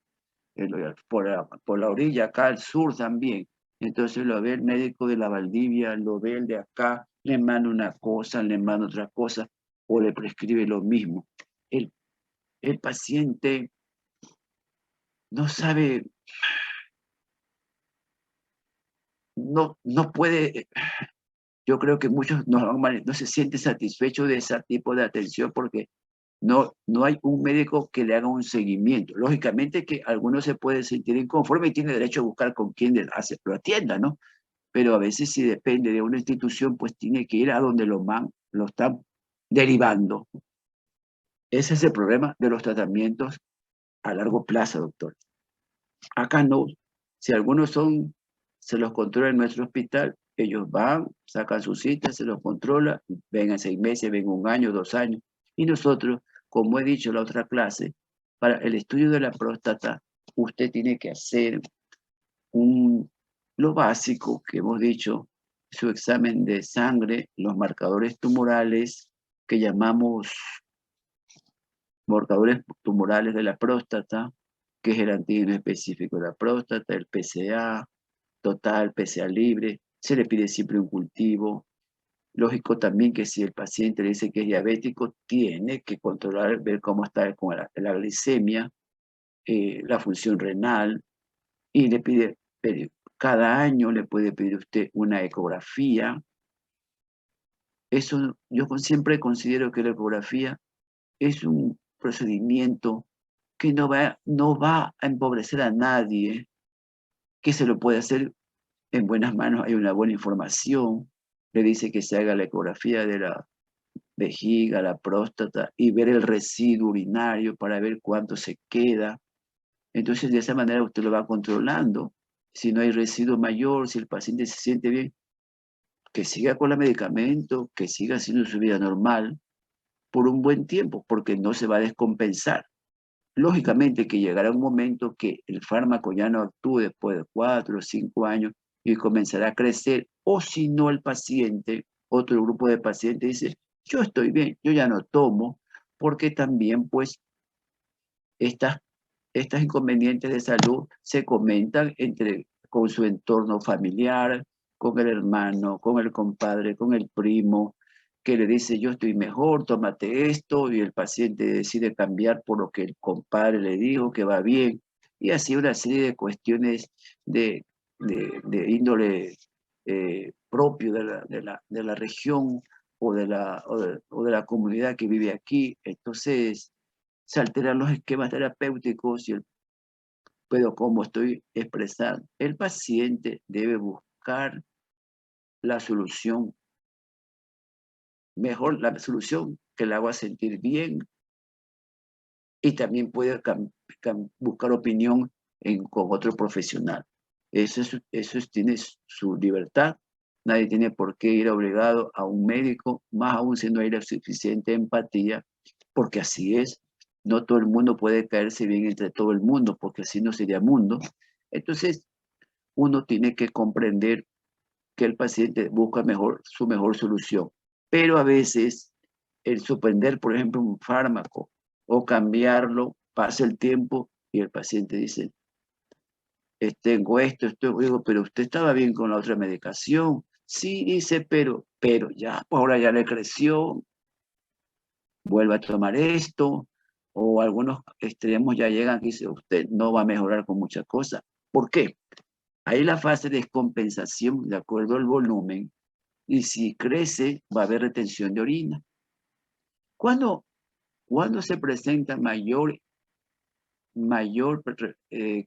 la orilla, acá al sur también. Entonces lo ve el médico de la Valdivia, lo ve el de acá, le manda una cosa, le manda otra cosa, o le prescribe lo mismo. El paciente no sabe, no puede, yo creo que muchos no se sienten satisfechos de ese tipo de atención porque no hay un médico que le haga un seguimiento. Lógicamente que algunos se pueden sentir inconforme y tiene derecho a buscar con quién lo atienda, ¿no? Pero a veces si depende de una institución, pues tiene que ir a donde lo están derivando. Ese es el problema de los tratamientos a largo plazo, doctor. Acá no. Si algunos se los controla en nuestro hospital, ellos van, sacan su cita, se los controla, vengan 6 meses, vengan 1 año, 2 años. Y nosotros, como he dicho en la otra clase, para el estudio de la próstata, usted tiene que hacer lo básico que hemos dicho, su examen de sangre, los marcadores tumorales que llamamos marcadores tumorales de la próstata, que es el antígeno específico de la próstata, el PSA total, PSA libre, se le pide siempre un cultivo. Lógico también que si el paciente le dice que es diabético, tiene que controlar, ver cómo está con la glicemia, la función renal, y le pide, cada año le puede pedir usted una ecografía. Eso yo siempre considero que la ecografía es un procedimiento que no va a empobrecer a nadie, que se lo puede hacer en buenas manos, hay una buena información, le dice que se haga la ecografía de la vejiga, la próstata y ver el residuo urinario para ver cuánto se queda. Entonces de esa manera usted lo va controlando. Si no hay residuo mayor, si el paciente se siente bien, que siga con el medicamento, que siga haciendo su vida normal por un buen tiempo, porque no se va a descompensar. Lógicamente que llegará un momento que el fármaco ya no actúe después de 4 o 5 años y comenzará a crecer, o si no el paciente, otro grupo de pacientes dice, yo estoy bien, yo ya no tomo, porque también pues estas inconvenientes de salud se comentan con su entorno familiar, con el hermano, con el compadre, con el primo, que le dice, yo estoy mejor, tómate esto, y el paciente decide cambiar por lo que el compadre le dijo, que va bien, y así una serie de cuestiones de índole propio de la región o de la comunidad que vive aquí. Entonces, se alteran los esquemas terapéuticos pero como estoy expresando, el paciente debe buscar la solución, mejor la solución que le haga sentir bien y también puede buscar opinión con otro profesional. Tiene su libertad. Nadie tiene por qué ir obligado a un médico, más aún si no hay la suficiente empatía, porque así es. No todo el mundo puede caerse bien entre todo el mundo, porque así no sería mundo. Entonces, uno tiene que comprender que el paciente busca su mejor solución. Pero a veces el suspender, por ejemplo, un fármaco o cambiarlo, pasa el tiempo y el paciente dice, tengo esto, digo, pero usted estaba bien con la otra medicación. Sí, dice, pero ya, ahora ya le creció, vuelve a tomar esto, o algunos extremos ya llegan y dice, usted no va a mejorar con muchas cosas. ¿Por qué? Hay la fase de descompensación de acuerdo al volumen, y si crece va a haber retención de orina. ¿Cuándo se presenta mayor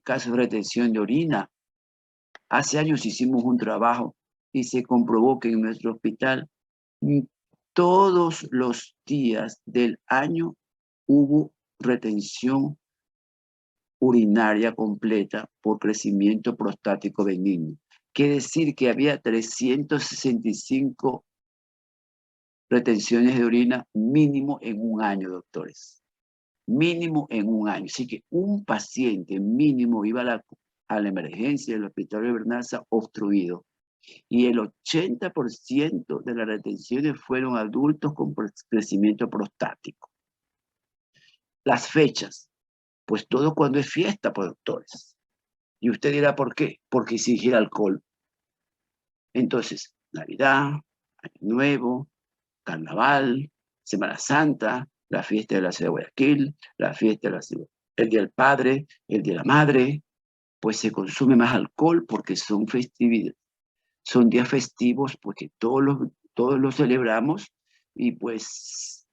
caso de retención de orina? Hace años hicimos un trabajo y se comprobó que en nuestro hospital todos los días del año hubo retención urinaria completa por crecimiento prostático benigno. Quiere decir que había 365 retenciones de orina mínimo en un año, doctores. Mínimo en un año. Así que un paciente mínimo iba a la emergencia del hospital de Bernaza obstruido. Y el 80% de las retenciones fueron adultos con crecimiento prostático. Las fechas, pues todo cuando es fiesta, pues, doctores. Y usted dirá, ¿por qué? Porque se ingiere alcohol. Entonces, Navidad, Año Nuevo, Carnaval, Semana Santa, la fiesta de la ciudad de Guayaquil, la fiesta de la ciudad, el Día del Padre, el Día de la Madre, pues se consume más alcohol porque son festividades, son días festivos porque todos los celebramos y pues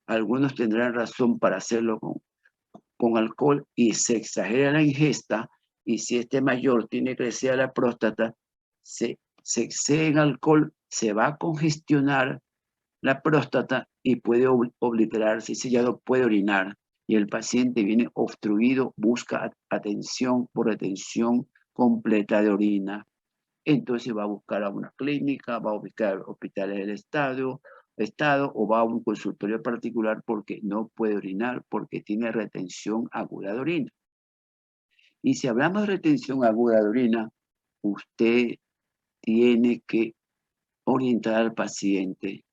algunos tendrán razón para hacerlo con alcohol y se exagera la ingesta y si este mayor tiene crecida la próstata, se excede en alcohol, se va a congestionar la próstata y puede obliterarse, si ya no puede orinar y el paciente viene obstruido, busca atención por retención completa de orina. Entonces va a buscar a una clínica, va a buscar hospitales del estado o va a un consultorio particular porque no puede orinar, porque tiene retención aguda de orina. Y si hablamos de retención aguda de orina, usted tiene que orientar al paciente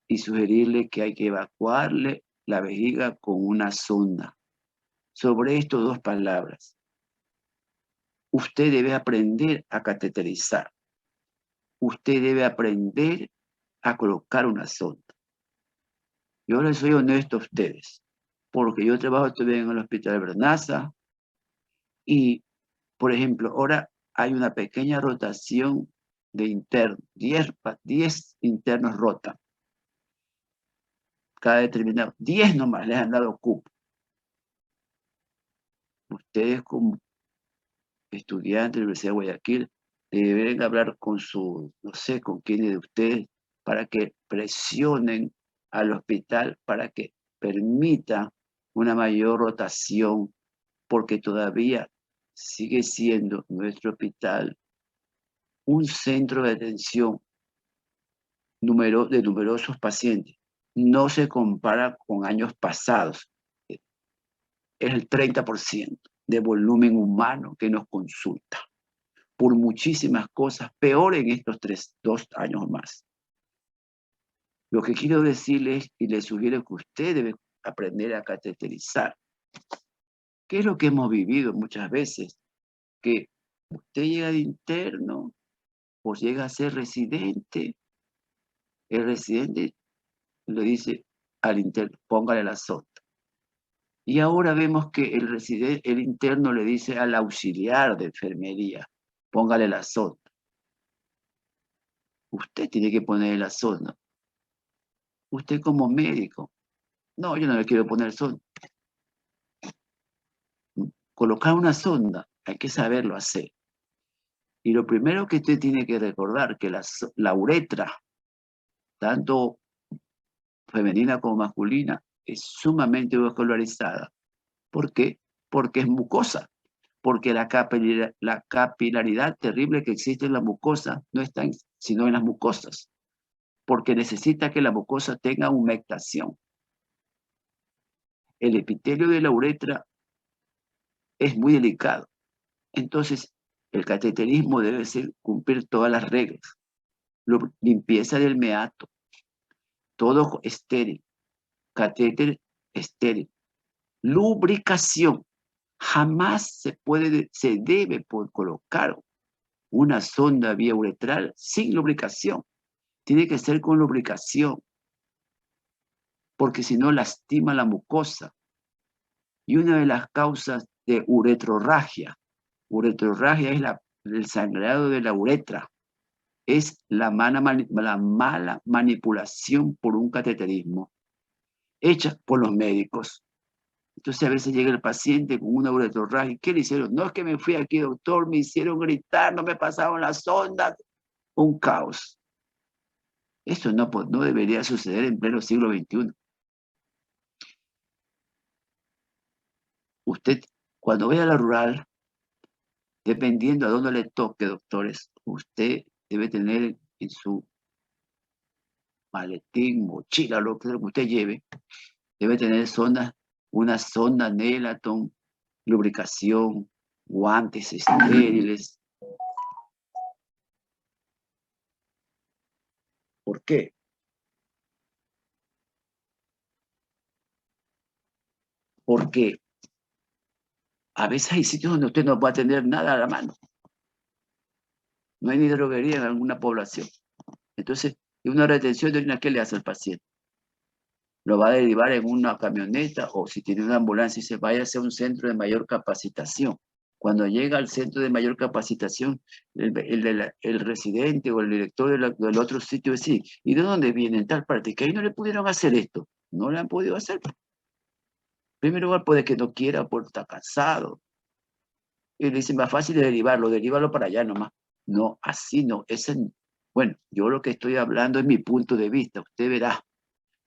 y sugerirle que hay que evacuarle la vejiga con una sonda. Sobre esto, 2 palabras. Usted debe aprender a cateterizar. Usted debe aprender a colocar una sonda. Yo les soy honesto a ustedes, porque yo trabajo todavía en el Hospital Bernaza y, por ejemplo, ahora hay una pequeña rotación de internos, 10 internos rotan. Cada determinado, 10 nomás les han dado cupo. Ustedes como estudiantes de la Universidad de Guayaquil deben hablar con no sé, con quiénes de ustedes, para que presionen al hospital para que permita una mayor rotación, porque todavía sigue siendo nuestro hospital un centro de atención de numerosos pacientes. No se compara con años pasados. Es el 30% de volumen humano que nos consulta por muchísimas cosas, peor en estos 2 años más. Lo que quiero decirles y les sugiero que usted debe aprender a cateterizar. ¿Qué es lo que hemos vivido muchas veces? Que usted llega de interno o llega a ser residente, el residente le dice al interno, póngale la sonda. Y ahora vemos que el interno le dice al auxiliar de enfermería, póngale la sonda. Usted tiene que poner la sonda. Usted como médico, no, yo no le quiero poner sonda. Colocar una sonda, hay que saberlo hacer. Y lo primero que usted tiene que recordar que la uretra, tanto femenina como masculina, es sumamente vascularizada. ¿Por qué? Porque es mucosa. Porque la capilaridad terrible que existe en la mucosa no está sino en las mucosas. Porque necesita que la mucosa tenga humectación. El epitelio de la uretra es muy delicado. Entonces, el cateterismo debe cumplir todas las reglas. Limpieza del meato, todo estéril, catéter estéril, lubricación. Jamás se debe colocar una sonda vía uretral sin lubricación. Tiene que ser con lubricación, porque si no lastima la mucosa. Y una de las causas de uretrorragia es el sangrado de la uretra, es la mala manipulación por un cateterismo hecha por los médicos. Entonces a veces llega el paciente con una uretrorragia. ¿Qué le hicieron? No, es que me fui aquí, doctor, me hicieron gritar, no me pasaron las sondas. Un caos. Eso no debería suceder en pleno siglo XXI. Usted, cuando vaya a la rural, dependiendo a dónde le toque, doctores, usted debe tener en su maletín, mochila, lo que usted lleve, debe tener una sonda Nelaton, lubricación, guantes estériles. ¿Por qué? Porque a veces hay sitios donde usted no va a tener nada a la mano. No hay ni droguería en alguna población. Entonces, una retención de orina, ¿qué le hace al paciente? Lo va a derivar en una camioneta o si tiene una ambulancia y se vaya hacia un centro de mayor capacitación. Cuando llega al centro de mayor capacitación, el residente o el director del otro sitio dice, ¿y de dónde viene? En tal parte, que ahí no le pudieron hacer esto. No le han podido hacer. En primer lugar, puede que no quiera porque está cansado. Y le dicen, más fácil de derivarlo para allá nomás. No, así no. Bueno, yo lo que estoy hablando es mi punto de vista, usted verá,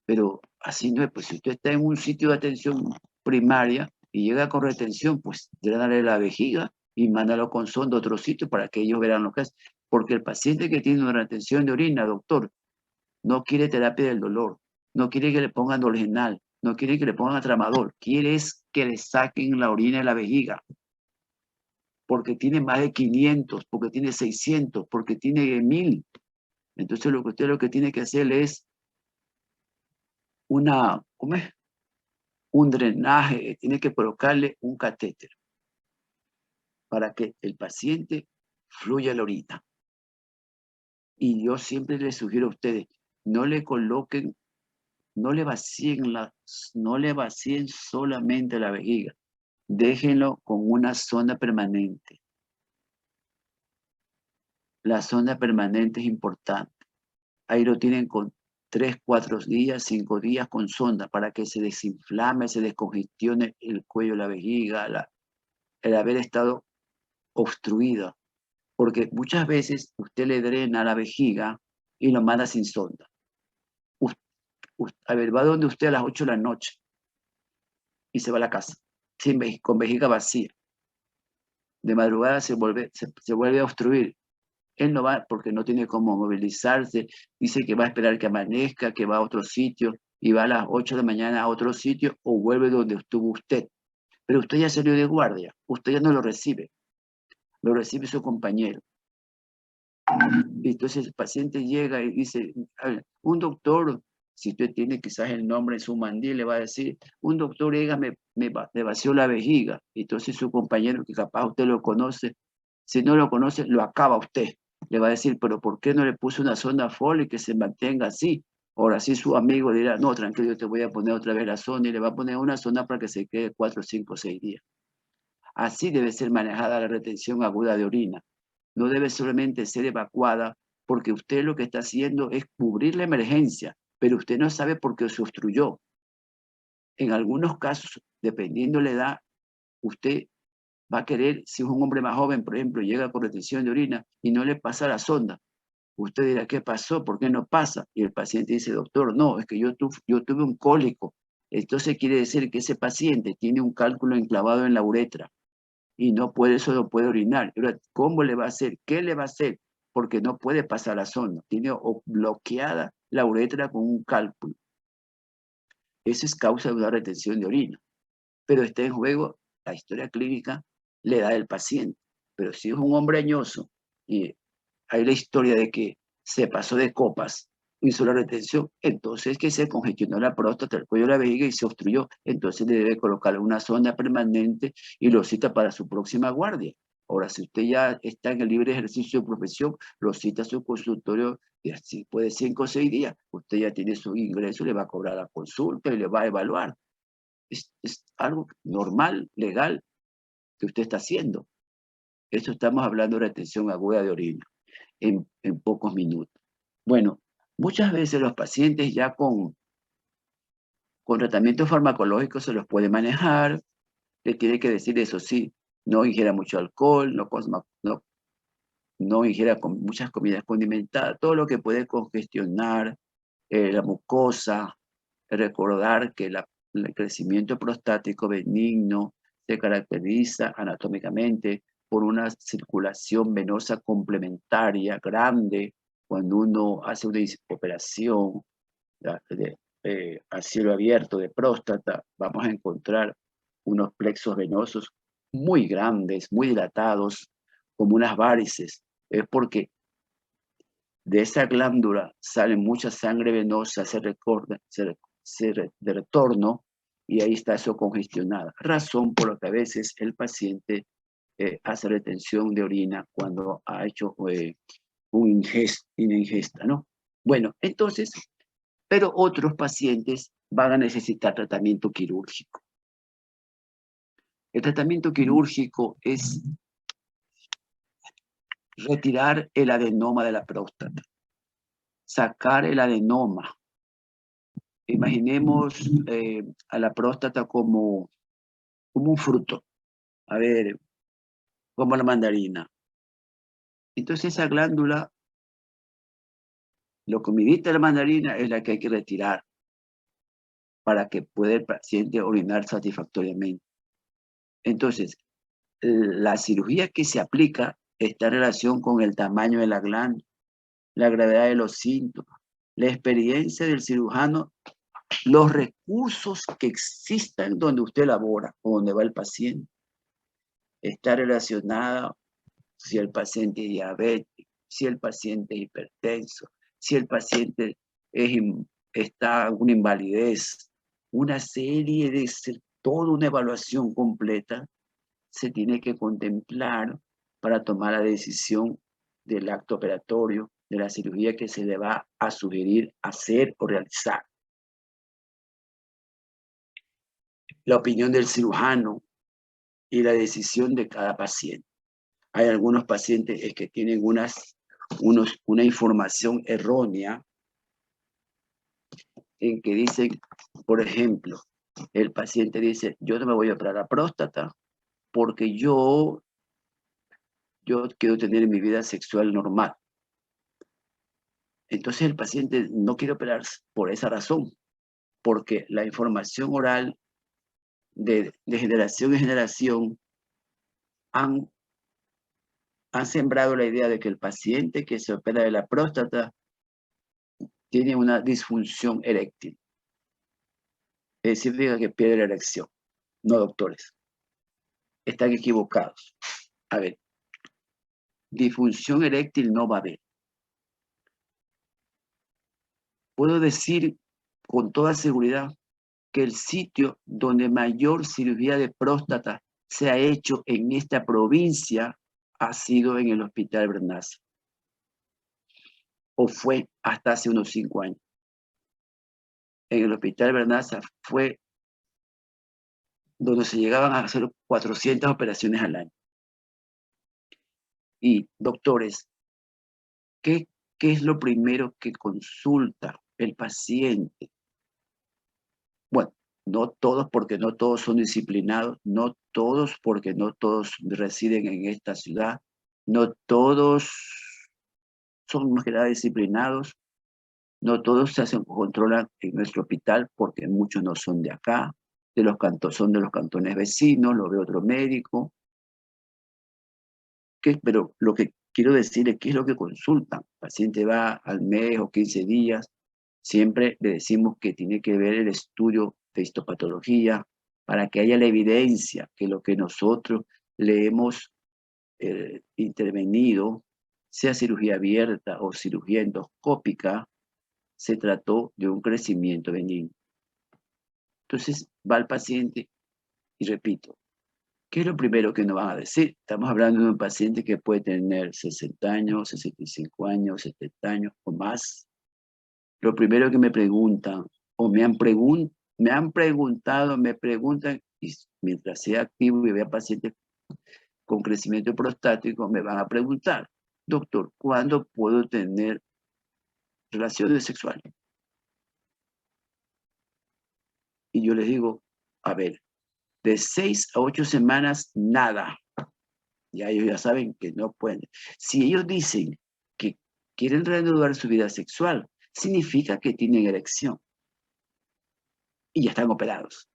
pero así no es, pues si usted está en un sitio de atención primaria y llega con retención, pues drenale la vejiga y mándalo con sonda a otro sitio para que ellos vean lo que es. Porque el paciente que tiene una retención de orina, doctor, no quiere terapia del dolor, no quiere que le pongan Dolgenal, no quiere que le pongan tramadol, quiere es que le saquen la orina de la vejiga, porque tiene más de 500, porque tiene 600, porque tiene 1000. Entonces lo que usted lo que tiene que hacer es ¿cómo es? Un drenaje, tiene que colocarle un catéter para que el paciente fluya la orina. Y yo siempre les sugiero a ustedes, no le coloquen, no le vacíen solamente la vejiga, déjenlo con una sonda permanente. La sonda permanente es importante. Ahí lo tienen con 3, 4 días, 5 días con sonda para que se desinflame, se descongestione el cuello, la vejiga, el haber estado obstruida. Porque muchas veces usted le drena la vejiga y lo manda sin sonda. A ver, va donde usted a las 8 de la noche y se va a la casa con vejiga vacía. De madrugada se vuelve a obstruir. Él no va porque no tiene cómo movilizarse, dice que va a esperar que amanezca, que va a otro sitio, y va a las 8 de la mañana a otro sitio o vuelve donde estuvo usted. Pero usted ya salió de guardia, usted ya no lo recibe su compañero. Y entonces el paciente llega y dice, un doctor, si usted tiene quizás el nombre en su mandil, le va a decir, un doctor me vació la vejiga. Y entonces su compañero, que capaz usted lo conoce, si no lo conoce, lo acaba usted. Le va a decir, pero ¿por qué no le puso una sonda Foley que se mantenga así? Ahora sí su amigo dirá, no, tranquilo, yo te voy a poner otra vez la sonda y le va a poner una sonda para que se quede 4, 5, 6 días. Así debe ser manejada la retención aguda de orina. No debe solamente ser evacuada porque usted lo que está haciendo es cubrir la emergencia, pero usted no sabe por qué se obstruyó. En algunos casos, dependiendo de la edad, usted va a querer, si es un hombre más joven, por ejemplo, llega con retención de orina y no le pasa la sonda. Usted dirá, ¿qué pasó? ¿Por qué no pasa? Y el paciente dice, doctor, no, es que yo tuve un cólico. Entonces quiere decir que ese paciente tiene un cálculo enclavado en la uretra y no puede, solo puede orinar. ¿Cómo le va a hacer? ¿Qué le va a hacer? Porque no puede pasar la sonda. Tiene bloqueada la uretra con un cálculo. Eso es causa de una retención de orina. Pero está en juego la historia clínica, la edad del paciente. Pero si es un hombre añoso y hay la historia de que se pasó de copas, hizo la retención, entonces que se congestionó la próstata, el cuello de la vejiga y se obstruyó, entonces le debe colocar una sonda permanente y lo cita para su próxima guardia. Ahora, si usted ya está en el libre ejercicio de profesión, lo cita a su consultorio y así puede 5 o 6 días, usted ya tiene su ingreso, le va a cobrar la consulta y le va a evaluar. Es algo normal, legal, que usted está haciendo. Eso estamos hablando de retención aguda de orina en pocos minutos. Bueno, muchas veces los pacientes ya con tratamiento farmacológico se los puede manejar, le tiene que decir eso sí, no ingiera mucho alcohol, no ingiera muchas comidas condimentadas, todo lo que puede congestionar la mucosa, recordar que el crecimiento prostático benigno se caracteriza anatómicamente por una circulación venosa complementaria grande. Cuando uno hace una operación a cielo abierto de próstata, vamos a encontrar unos plexos venosos muy grandes, muy dilatados, como unas varices. Es porque de esa glándula sale mucha sangre venosa, de retorno, y ahí está eso congestionada. Razón por la que a veces el paciente hace retención de orina cuando ha hecho una ingesta, ¿no? Bueno, entonces, pero otros pacientes van a necesitar tratamiento quirúrgico. El tratamiento quirúrgico es retirar el adenoma de la próstata, sacar el adenoma. Imaginemos a la próstata como un fruto, a ver, como la mandarina. Entonces esa glándula La comidita de la mandarina es la que hay que retirar para que pueda el paciente orinar satisfactoriamente. Entonces, la cirugía que se aplica está en relación con el tamaño de la glándula, la gravedad de los síntomas, la experiencia del cirujano, los recursos que existan donde usted labora o donde va el paciente. Está relacionada si el paciente es diabético, si el paciente es hipertenso, si el paciente está con una invalidez, una serie de, toda una evaluación completa se tiene que contemplar para tomar la decisión del acto operatorio, de la cirugía que se le va a sugerir hacer o realizar. La opinión del cirujano y la decisión de cada paciente. Hay algunos pacientes que tienen una información errónea en que dicen, por ejemplo, el paciente dice, yo no me voy a operar la próstata porque yo quiero tener mi vida sexual normal. Entonces el paciente no quiere operarse por esa razón, porque la información oral de generación en generación han sembrado la idea de que el paciente que se opera de la próstata tiene una disfunción eréctil. Es decir, que pierde la erección. No, doctores. Están equivocados. A ver, disfunción eréctil no va a haber. Puedo decir con toda seguridad que el sitio donde mayor cirugía de próstata se ha hecho en esta provincia ha sido en el Hospital Bernaza. O fue hasta hace unos 5 años. En el Hospital Bernaza fue donde se llegaban a hacer 400 operaciones al año. Y doctores, ¿qué es lo primero que consulta el paciente? Bueno, no todos, porque no todos son disciplinados, no todos, porque no todos residen en esta ciudad, no todos son más que nada disciplinados, no todos se controlan en nuestro hospital, porque muchos no son de acá, son de los cantones vecinos, lo ve otro médico. Pero lo que quiero decir es qué es lo que consultan. El paciente va al mes o 15 días, siempre le decimos que tiene que ver el estudio de histopatología para que haya la evidencia que lo que nosotros le hemos intervenido, sea cirugía abierta o cirugía endoscópica, se trató de un crecimiento benigno. Entonces va el paciente y repito, ¿qué es lo primero que nos van a decir? Estamos hablando de un paciente que puede tener 60 años, 65 años, 70 años o más. Lo primero que me preguntan, o me han preguntado, me preguntan, y mientras sea activo y vea pacientes con crecimiento prostático, me van a preguntar, doctor, ¿cuándo puedo tener relaciones sexuales? Y yo les digo, a ver, de 6 a 8 semanas, nada. Ya ellos ya saben que no pueden. Si ellos dicen que quieren reanudar su vida sexual, significa que tienen erección. Y ya están operados.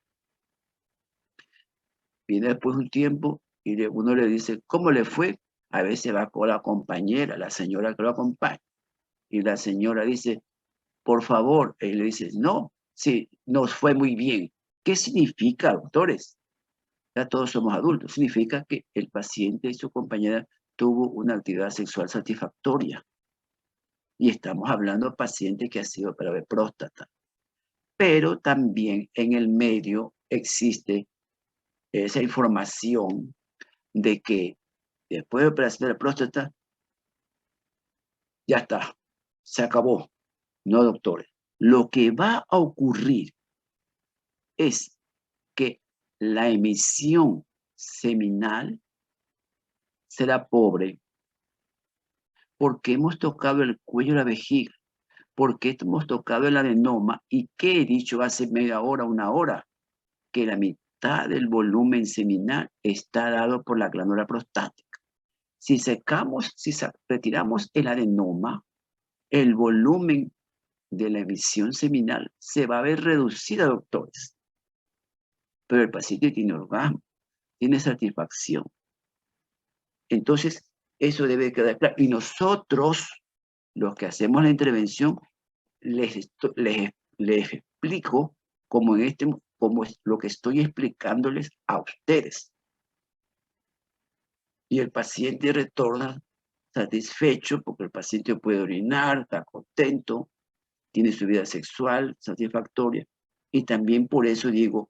Viene después un tiempo y uno le dice, ¿cómo le fue? A veces va con la compañera, la señora que lo acompaña. Y la señora dice, por favor. Y le dice, no, sí, nos fue muy bien. ¿Qué significa, doctores? Ya todos somos adultos. Significa que el paciente y su compañera tuvo una actividad sexual satisfactoria. Y estamos hablando de pacientes que ha sido operado de próstata. Pero también en el medio existe esa información de que después de operación de la próstata, ya está, se acabó. No, doctores. Lo que va a ocurrir es que la emisión seminal será pobre porque hemos tocado el cuello de la vejiga, porque hemos tocado el adenoma y que he dicho hace media hora, 1 hora, que la mitad del volumen seminal está dado por la glándula prostática. Si retiramos el adenoma, el volumen de la emisión seminal se va a ver reducida, doctores. Pero el paciente tiene orgasmo, tiene satisfacción. Entonces, eso debe quedar claro. Y nosotros, los que hacemos la intervención, les explico como es lo que estoy explicándoles a ustedes. Y el paciente retorna satisfecho porque el paciente puede orinar, está contento, tiene su vida sexual satisfactoria. Y también por eso digo,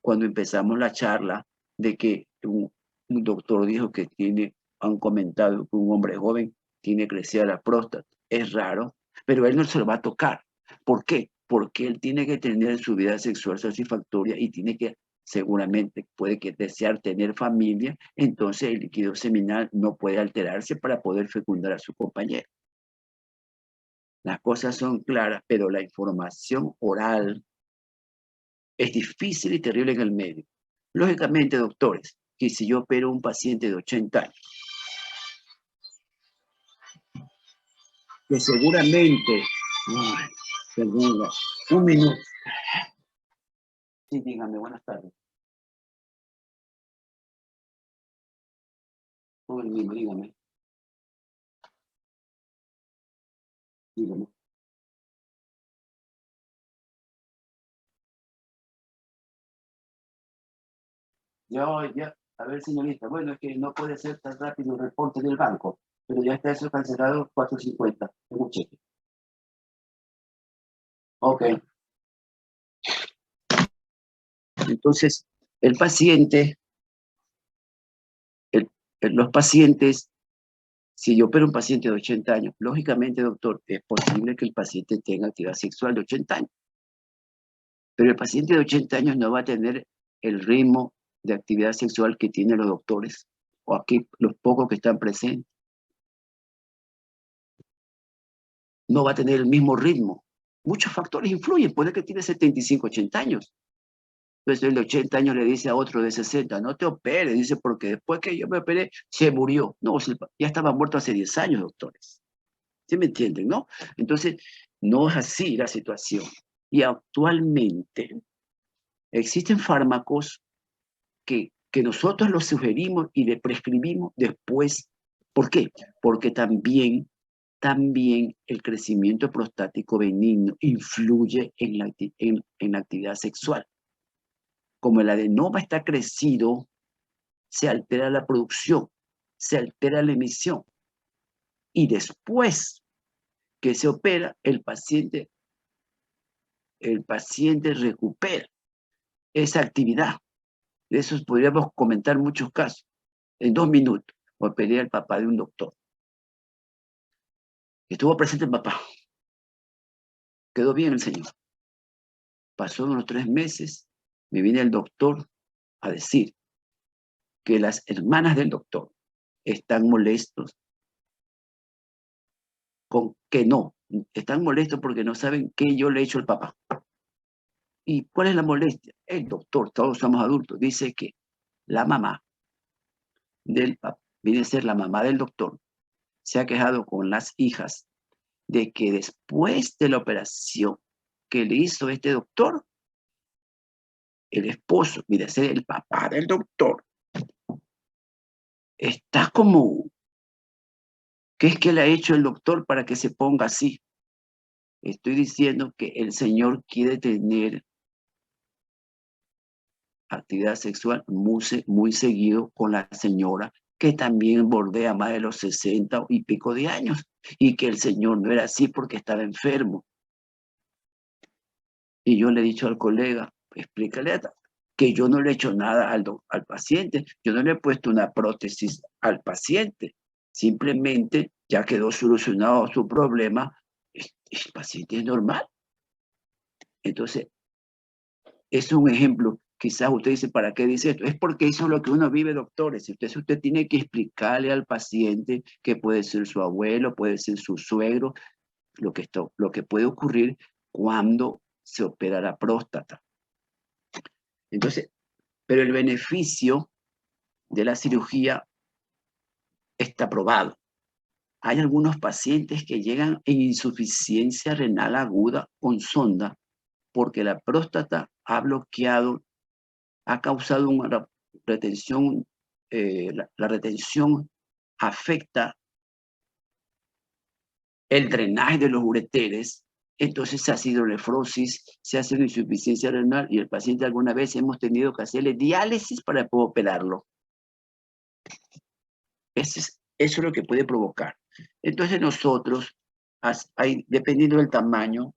cuando empezamos la charla, de que un doctor dijo que han comentado que un hombre joven tiene crecida la próstata. Es raro, pero él no se lo va a tocar. ¿Por qué? Porque él tiene que tener su vida sexual satisfactoria y tiene que, seguramente, puede que desear tener familia, entonces el líquido seminal no puede alterarse para poder fecundar a su compañero. Las cosas son claras, pero la información oral es difícil y terrible en el medio. Lógicamente, doctores, que si yo opero a un paciente de 80 años, que seguramente, perdón, un minuto. Sí, dígame, buenas tardes. Todo el mismo, dígame. Dígame. Ya, a ver, señorita, bueno, es que no puede ser tan rápido el reporte del banco, pero ya está eso cancelado 4.50. Tengo un cheque. Ok. Entonces, el paciente, los pacientes, si yo opero un paciente de 80 años, lógicamente, doctor, es posible que el paciente tenga actividad sexual de 80 años. Pero el paciente de 80 años no va a tener el ritmo de actividad sexual que tienen los doctores, o aquí los pocos que están presentes. No va a tener el mismo ritmo. Muchos factores influyen. Puede que tiene 75, 80 años. Entonces el de 80 años le dice a otro de 60, no te operes, dice, porque después que yo me operé, se murió. No, ya estaba muerto hace 10 años, doctores. ¿Sí me entienden, no? Entonces, no es así la situación. Y actualmente existen fármacos que nosotros los sugerimos y le prescribimos después. ¿Por qué? Porque también el crecimiento prostático benigno influye en la actividad sexual. Como el adenoma está crecido, se altera la producción, se altera la emisión. Y después que se opera, el paciente recupera esa actividad. De esos podríamos comentar muchos casos. En 2 minutos, operé al papá de un doctor. Estuvo presente el papá. Quedó bien el señor. Pasó unos 3 meses, me viene el doctor a decir que las hermanas del doctor están molestos con que no. Están molestos porque no saben qué yo le he hecho al papá. ¿Y cuál es la molestia? El doctor, todos somos adultos, dice que la mamá del papá, viene a ser la mamá del doctor, se ha quejado con las hijas de que después de la operación que le hizo este doctor, el esposo, viene a ser el papá del doctor, está como, ¿qué es que le ha hecho el doctor para que se ponga así? Estoy diciendo que el señor quiere tener actividad sexual muy seguido con la señora, que también bordea más de los 60 y pico de años, y que el señor no era así porque estaba enfermo. Y yo le he dicho al colega, explícale que yo no le he hecho nada al paciente, yo no le he puesto una prótesis al paciente, simplemente ya quedó solucionado su problema, el paciente es normal. Entonces, es un ejemplo. Quizás usted dice, ¿para qué dice esto? Es porque eso es lo que uno vive, doctores. Usted tiene que explicarle al paciente que puede ser su abuelo, puede ser su suegro, lo que puede ocurrir cuando se opera la próstata. Entonces, pero el beneficio de la cirugía está probado. Hay algunos pacientes que llegan en insuficiencia renal aguda con sonda porque la próstata ha bloqueado, ha causado una retención, la retención afecta el drenaje de los ureteres, entonces se hace hidronefrosis, se hace una insuficiencia renal y el paciente alguna vez hemos tenido que hacerle diálisis para poder operarlo. Eso es lo que puede provocar. Entonces nosotros, dependiendo del tamaño,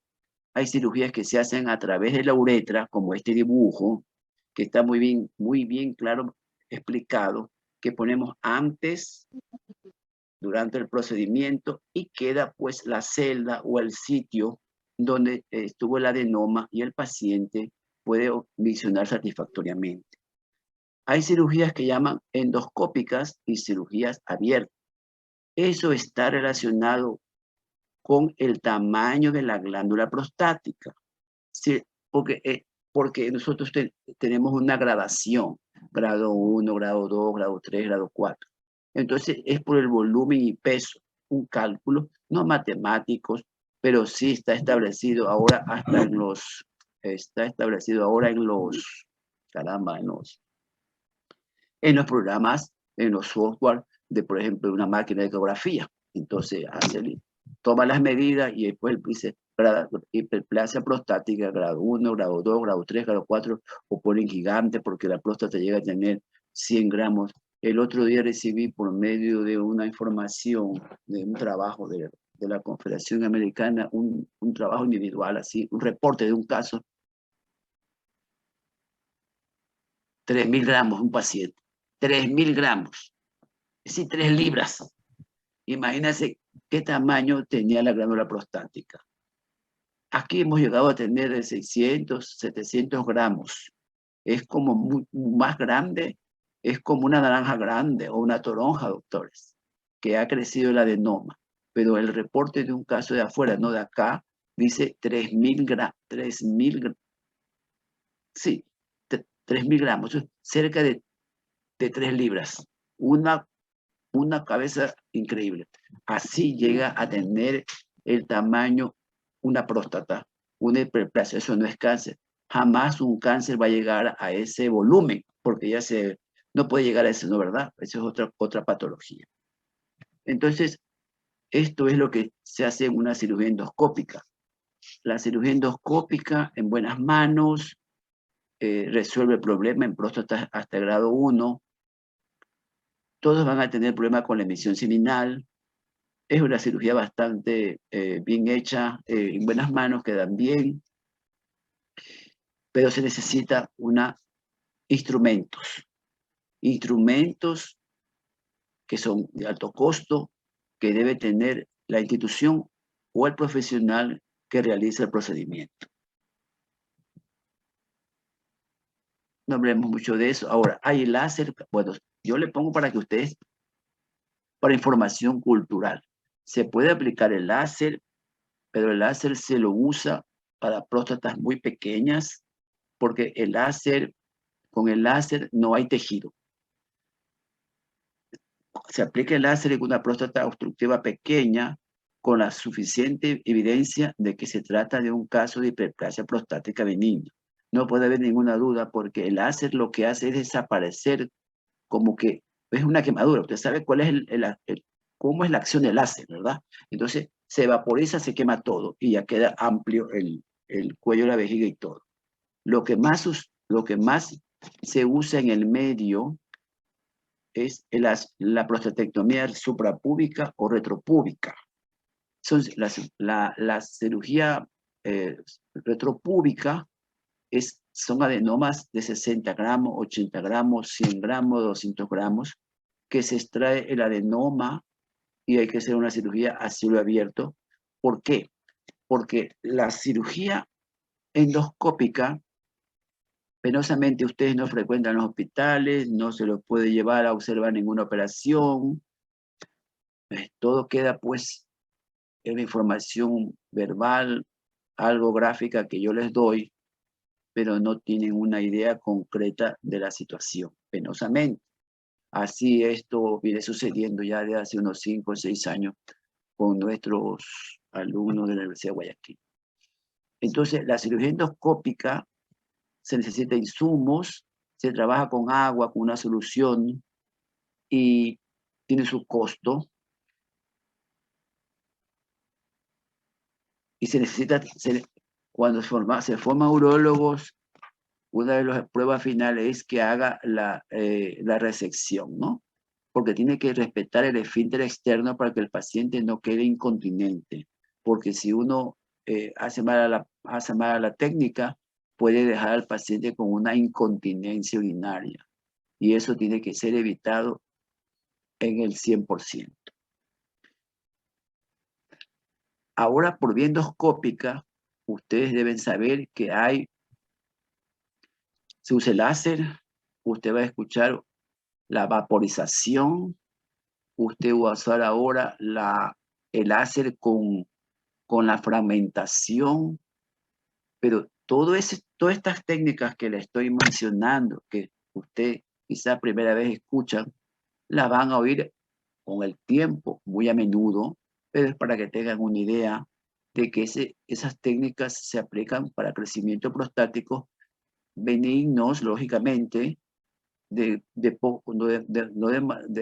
hay cirugías que se hacen a través de la uretra, como este dibujo, que está muy bien claro explicado, que ponemos antes, durante el procedimiento, y queda pues la celda o el sitio donde estuvo el adenoma y el paciente puede visionar satisfactoriamente. Hay cirugías que llaman endoscópicas y cirugías abiertas. Eso está relacionado con el tamaño de la glándula prostática. Sí, porque nosotros tenemos una gradación, grado 1, grado 2, grado 3, grado 4. Entonces es por el volumen y peso, un cálculo, no matemáticos, pero sí está establecido ahora hasta caramba, en los programas, en los software de, por ejemplo, una máquina de ecografía. Entonces toma las medidas y después dice hiperplasia prostática, grado 1, grado 2, grado 3, grado 4, o ponen gigante porque la próstata llega a tener 100 gramos. El otro día recibí por medio de una información, de un trabajo de la Confederación Americana, un trabajo individual, así, un reporte de un caso, 3.000 gramos, un paciente, 3.000 gramos, es decir, 3 libras. Imagínense qué tamaño tenía la glándula prostática. Aquí hemos llegado a tener de 600, 700 gramos. Es como más grande, es como una naranja grande o una toronja, doctores, que ha crecido el adenoma. Pero el reporte de un caso de afuera, no de acá, dice 3.000 gramos, 3.000 gramos, cerca de 3 libras. Una cabeza increíble. Así llega a tener el tamaño una próstata, una hiperplasia. Eso no es cáncer. Jamás un cáncer va a llegar a ese volumen, porque no puede llegar a eso, ¿no? ¿Verdad? Esa es otra patología. Entonces, esto es lo que se hace en una cirugía endoscópica. La cirugía endoscópica en buenas manos resuelve el problema en próstata hasta grado 1. Todos van a tener problemas con la emisión seminal. Es una cirugía bastante bien hecha, en buenas manos, quedan bien, pero se necesita instrumentos que son de alto costo, que debe tener la institución o el profesional que realiza el procedimiento. No hablemos mucho de eso. Ahora, hay láser, bueno, yo le pongo para que ustedes, para información cultural, se puede aplicar el láser, pero el láser se lo usa para próstatas muy pequeñas, porque con el láser no hay tejido. Se aplica el láser en una próstata obstructiva pequeña con la suficiente evidencia de que se trata de un caso de hiperplasia prostática benigna. No puede haber ninguna duda porque el láser lo que hace es desaparecer, como que es una quemadura. Usted sabe cuál es cómo es la acción del láser, ¿verdad? Entonces se vaporiza, se quema todo y ya queda amplio el cuello, la vejiga y todo. Lo que más se usa en el medio es la prostatectomía suprapúbica o retropúbica. La cirugía retropúbica son adenomas de 60 gramos, 80 gramos, 100 gramos, 200 gramos, que se extrae el adenoma y hay que hacer una cirugía a cielo abierto. ¿Por qué? Porque la cirugía endoscópica, penosamente ustedes no frecuentan los hospitales, no se los puede llevar a observar ninguna operación. Todo queda pues en la información verbal, algo gráfica que yo les doy, pero no tienen una idea concreta de la situación, penosamente. Así esto viene sucediendo ya de hace unos 5 o 6 años con nuestros alumnos de la Universidad de Guayaquil. Entonces, la cirugía endoscópica se necesita insumos, se trabaja con agua, con una solución y tiene su costo. Y se necesita, cuando se forman urólogos, una de las pruebas finales es que haga la resección, ¿no? Porque tiene que respetar el esfínter externo para que el paciente no quede incontinente. Porque si uno hace mal a la técnica, puede dejar al paciente con una incontinencia urinaria. Y eso tiene que ser evitado en el 100%. Ahora, por vía endoscópica, ustedes deben saber que se usa el láser, usted va a escuchar la vaporización, usted va a usar ahora el láser con la fragmentación, pero todas estas técnicas que le estoy mencionando, que usted quizá primera vez escucha, las van a oír con el tiempo, muy a menudo, pero es para que tengan una idea de que esas técnicas se aplican para crecimiento prostático benignos, lógicamente, de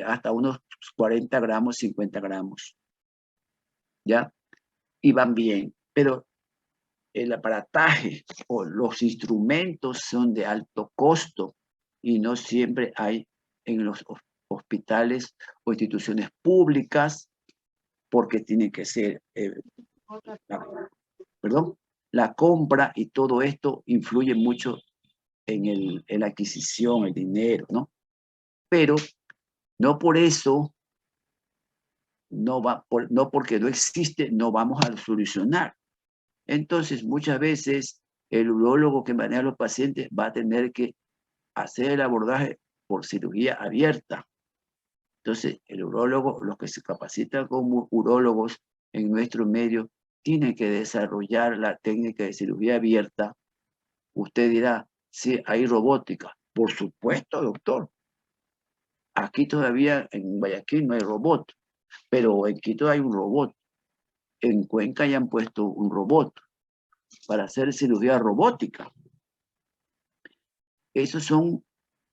hasta unos 40 gramos, 50 gramos, ¿ya? Y van bien, pero el aparataje o los instrumentos son de alto costo y no siempre hay en los hospitales o instituciones públicas porque tiene que ser, la compra y todo esto influye mucho en la adquisición, el dinero, ¿no? Pero no por eso, no porque no existe, no vamos a solucionar. Entonces, muchas veces el urólogo que maneja a los pacientes va a tener que hacer el abordaje por cirugía abierta. Entonces, el urólogo, los que se capacitan como urólogos en nuestro medio, tienen que desarrollar la técnica de cirugía abierta. Usted dirá, sí, hay robótica. Por supuesto, doctor. Aquí todavía en Guayaquil no hay robot, pero en Quito hay un robot. En Cuenca ya han puesto un robot para hacer cirugía robótica. Esos son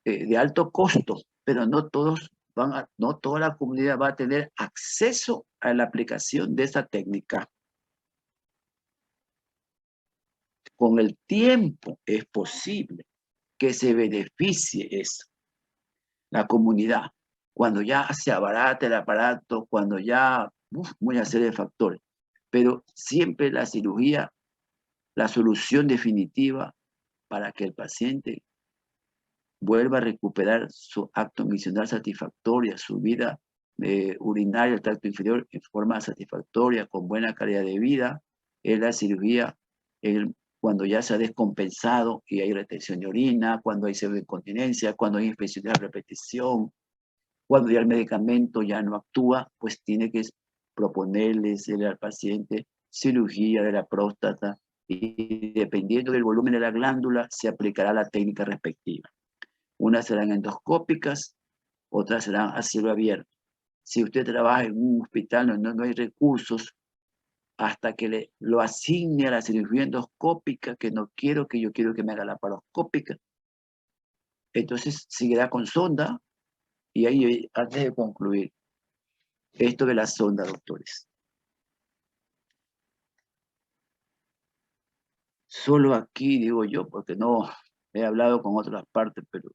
de alto costo, pero no toda la comunidad va a tener acceso a la aplicación de esa técnica. Con el tiempo es posible que se beneficie eso, la comunidad, cuando ya se abarate el aparato, cuando ya, una serie de factores. Pero siempre la cirugía, la solución definitiva para que el paciente vuelva a recuperar su acto misional satisfactoria, su vida urinaria, el tracto inferior en forma satisfactoria, con buena calidad de vida, es la cirugía cuando ya se ha descompensado y hay retención de orina, cuando hay pseudoincontinencia, cuando hay infecciones a repetición, cuando ya el medicamento ya no actúa, pues tiene que proponerles al paciente cirugía de la próstata y dependiendo del volumen de la glándula se aplicará la técnica respectiva. Unas serán endoscópicas, otras serán a cielo abierto. Si usted trabaja en un hospital no hay recursos, hasta que lo asigne a la cirugía endoscópica, que no quiero, que yo quiero que me haga la laparoscópica, entonces seguirá con sonda. Y ahí, antes de concluir, esto de la sonda, doctores. Solo aquí, digo yo, porque no he hablado con otras partes, pero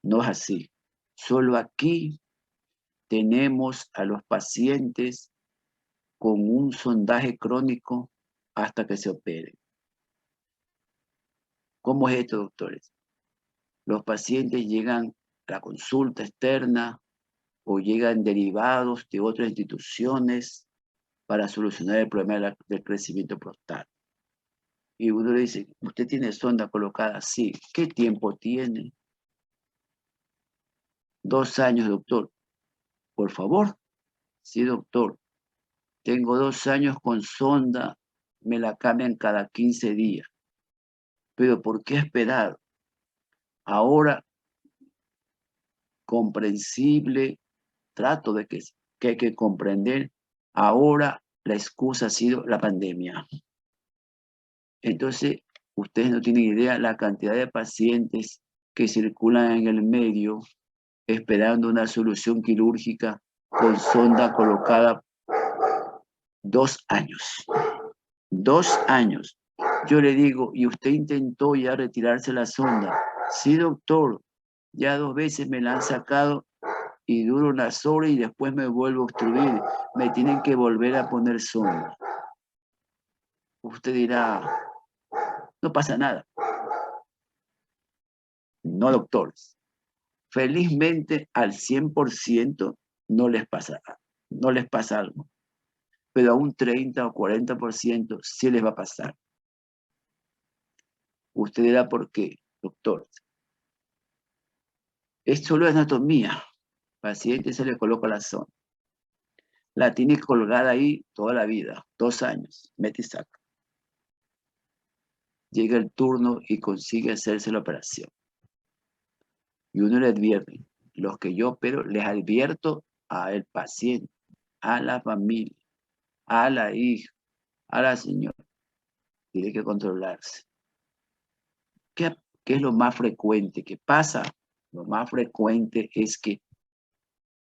no es así. Solo aquí tenemos a los pacientes con un sondaje crónico hasta que se operen. ¿Cómo es esto, doctores? Los pacientes llegan a la consulta externa o llegan derivados de otras instituciones para solucionar el problema del crecimiento prostático. Y uno le dice, ¿usted tiene sonda colocada? Sí. ¿Qué tiempo tiene? 2 años, doctor. Por favor. Sí, doctor. Tengo 2 años con sonda, me la cambian cada 15 días. Pero ¿por qué esperar? Ahora comprensible, trato de que hay que comprender. Ahora la excusa ha sido la pandemia. Entonces, ustedes no tienen idea la cantidad de pacientes que circulan en el medio esperando una solución quirúrgica con sonda colocada 2 años. 2 años. Yo le digo, ¿y usted intentó ya retirarse la sonda? Sí, doctor, ya 2 veces me la han sacado y duro unas horas y después me vuelvo a obstruir. Me tienen que volver a poner sonda. Usted dirá, no pasa nada. No, doctores. Felizmente al 100% no les pasa algo. Pero a un 30 o 40% sí les va a pasar. Usted dirá, ¿por qué, doctor? Es solo anatomía. Al paciente se le coloca la sonda. La tiene colgada ahí toda la vida, 2 años, mete y saca. Llega el turno y consigue hacerse la operación. Y uno le advierte, los que yo opero, les advierto al paciente, a la familia, a la hija, a la señora, tiene que controlarse. ¿Qué es lo más frecuente que pasa? Lo más frecuente es que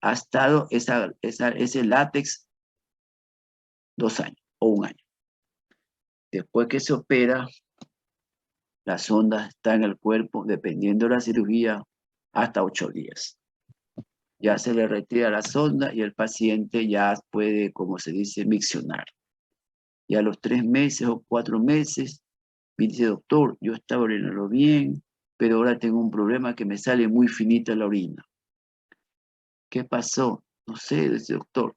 ha estado ese látex 2 años o 1 año. Después que se opera, la sonda está en el cuerpo, dependiendo de la cirugía, hasta 8 días. Ya se le retira la sonda y el paciente ya puede, como se dice, miccionar. Y a los 3 meses o 4 meses, me dice, doctor, yo estaba orinando bien, pero ahora tengo un problema que me sale muy finita la orina. ¿Qué pasó? No sé, dice doctor.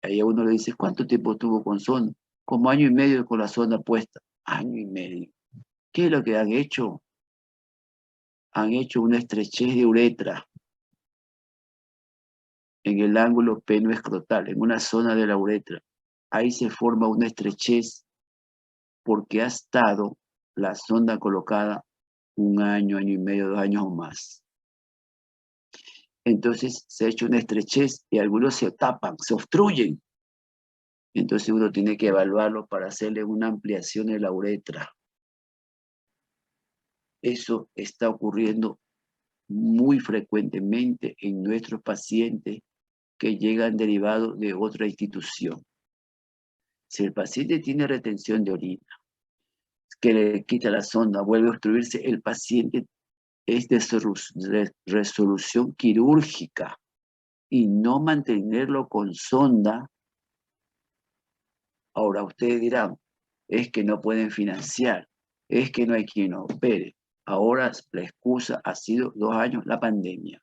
Ahí a uno le dice, ¿cuánto tiempo estuvo con sonda? Como 1 año y medio con la sonda puesta. 1 año y medio. ¿Qué es lo que han hecho? Han hecho una estrechez de uretra en el ángulo penoescrotal, en una zona de la uretra. Ahí se forma una estrechez porque ha estado la sonda colocada 1 año, 1 año y medio, 2 años o más. Entonces se ha hecho una estrechez y algunos se tapan, se obstruyen. Entonces uno tiene que evaluarlo para hacerle una ampliación de la uretra. Eso está ocurriendo muy frecuentemente en nuestros pacientes que llegan derivados de otra institución. Si el paciente tiene retención de orina, que le quita la sonda, vuelve a obstruirse, el paciente es de resolución quirúrgica y no mantenerlo con sonda. Ahora ustedes dirán, es que no pueden financiar, es que no hay quien opere. Ahora la excusa ha sido 2 años, la pandemia.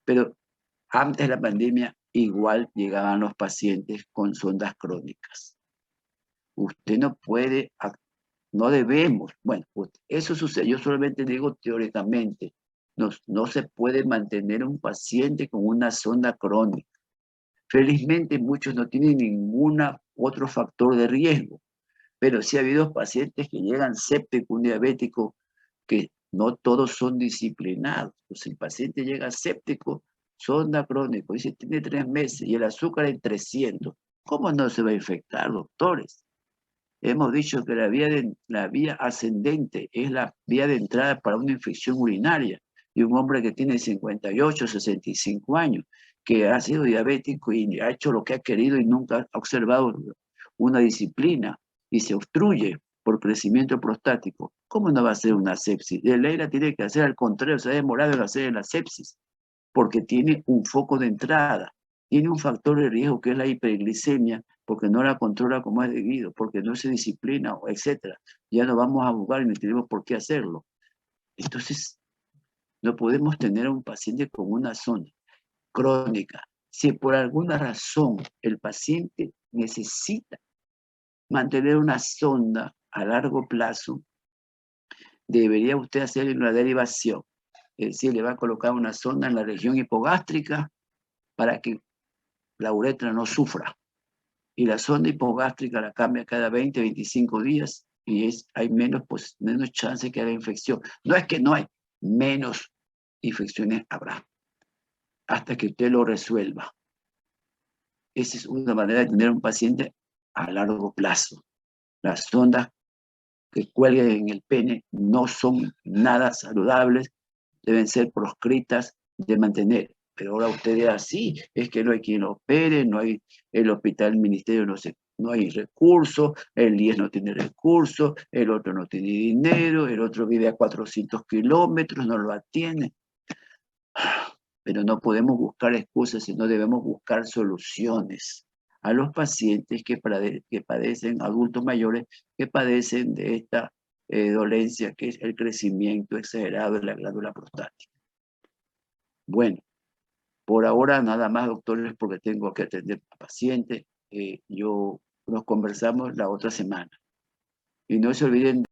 Pero antes de la pandemia igual llegaban los pacientes con sondas crónicas. Usted no puede, no debemos, bueno, eso sucede, yo solamente digo teóricamente, no se puede mantener un paciente con una sonda crónica. Felizmente muchos no tienen ningún otro factor de riesgo, pero sí ha habido pacientes que llegan séptico, un diabético, que no todos son disciplinados. Pues el paciente llega séptico, sonda crónico, dice, tiene 3 meses y el azúcar en 300. ¿Cómo no se va a infectar, doctores? Hemos dicho que la vía ascendente es la vía de entrada para una infección urinaria. Y un hombre que tiene 58, 65 años, que ha sido diabético y ha hecho lo que ha querido y nunca ha observado una disciplina y se obstruye por crecimiento prostático, ¿cómo no va a ser una sepsis? De ley la tiene que hacer, al contrario, se ha demorado en hacer la sepsis, porque tiene un foco de entrada, tiene un factor de riesgo que es la hiperglicemia, porque no la controla como es debido, porque no se disciplina, etc. Ya no vamos a jugar y no tenemos por qué hacerlo. Entonces, no podemos tener a un paciente con una sonda crónica. Si por alguna razón el paciente necesita mantener una sonda a largo plazo, debería usted hacer una derivación. Es decir, le va a colocar una sonda en la región hipogástrica para que la uretra no sufra. Y la sonda hipogástrica la cambia cada 20, 25 días y hay menos chance que haya infección. No es que no hay, menos infecciones habrá, hasta que usted lo resuelva. Esa es una manera de tener un paciente a largo plazo. Las sondas que cuelguen en el pene no son nada saludables, deben ser proscritas de mantener. Pero ahora usted dirá, sí, es que no hay quien lo opere, no hay el hospital, el ministerio, no hay recursos, el IES no tiene recursos, el otro no tiene dinero, el otro vive a 400 kilómetros, no lo atiende. Pero no podemos buscar excusas, sino debemos buscar soluciones a los pacientes que padecen, adultos mayores, que padecen de esta dolencia que es el crecimiento exagerado de la glándula prostática. Bueno, por ahora nada más, doctores, porque tengo que atender a pacientes. Nos conversamos la otra semana. Y no se olviden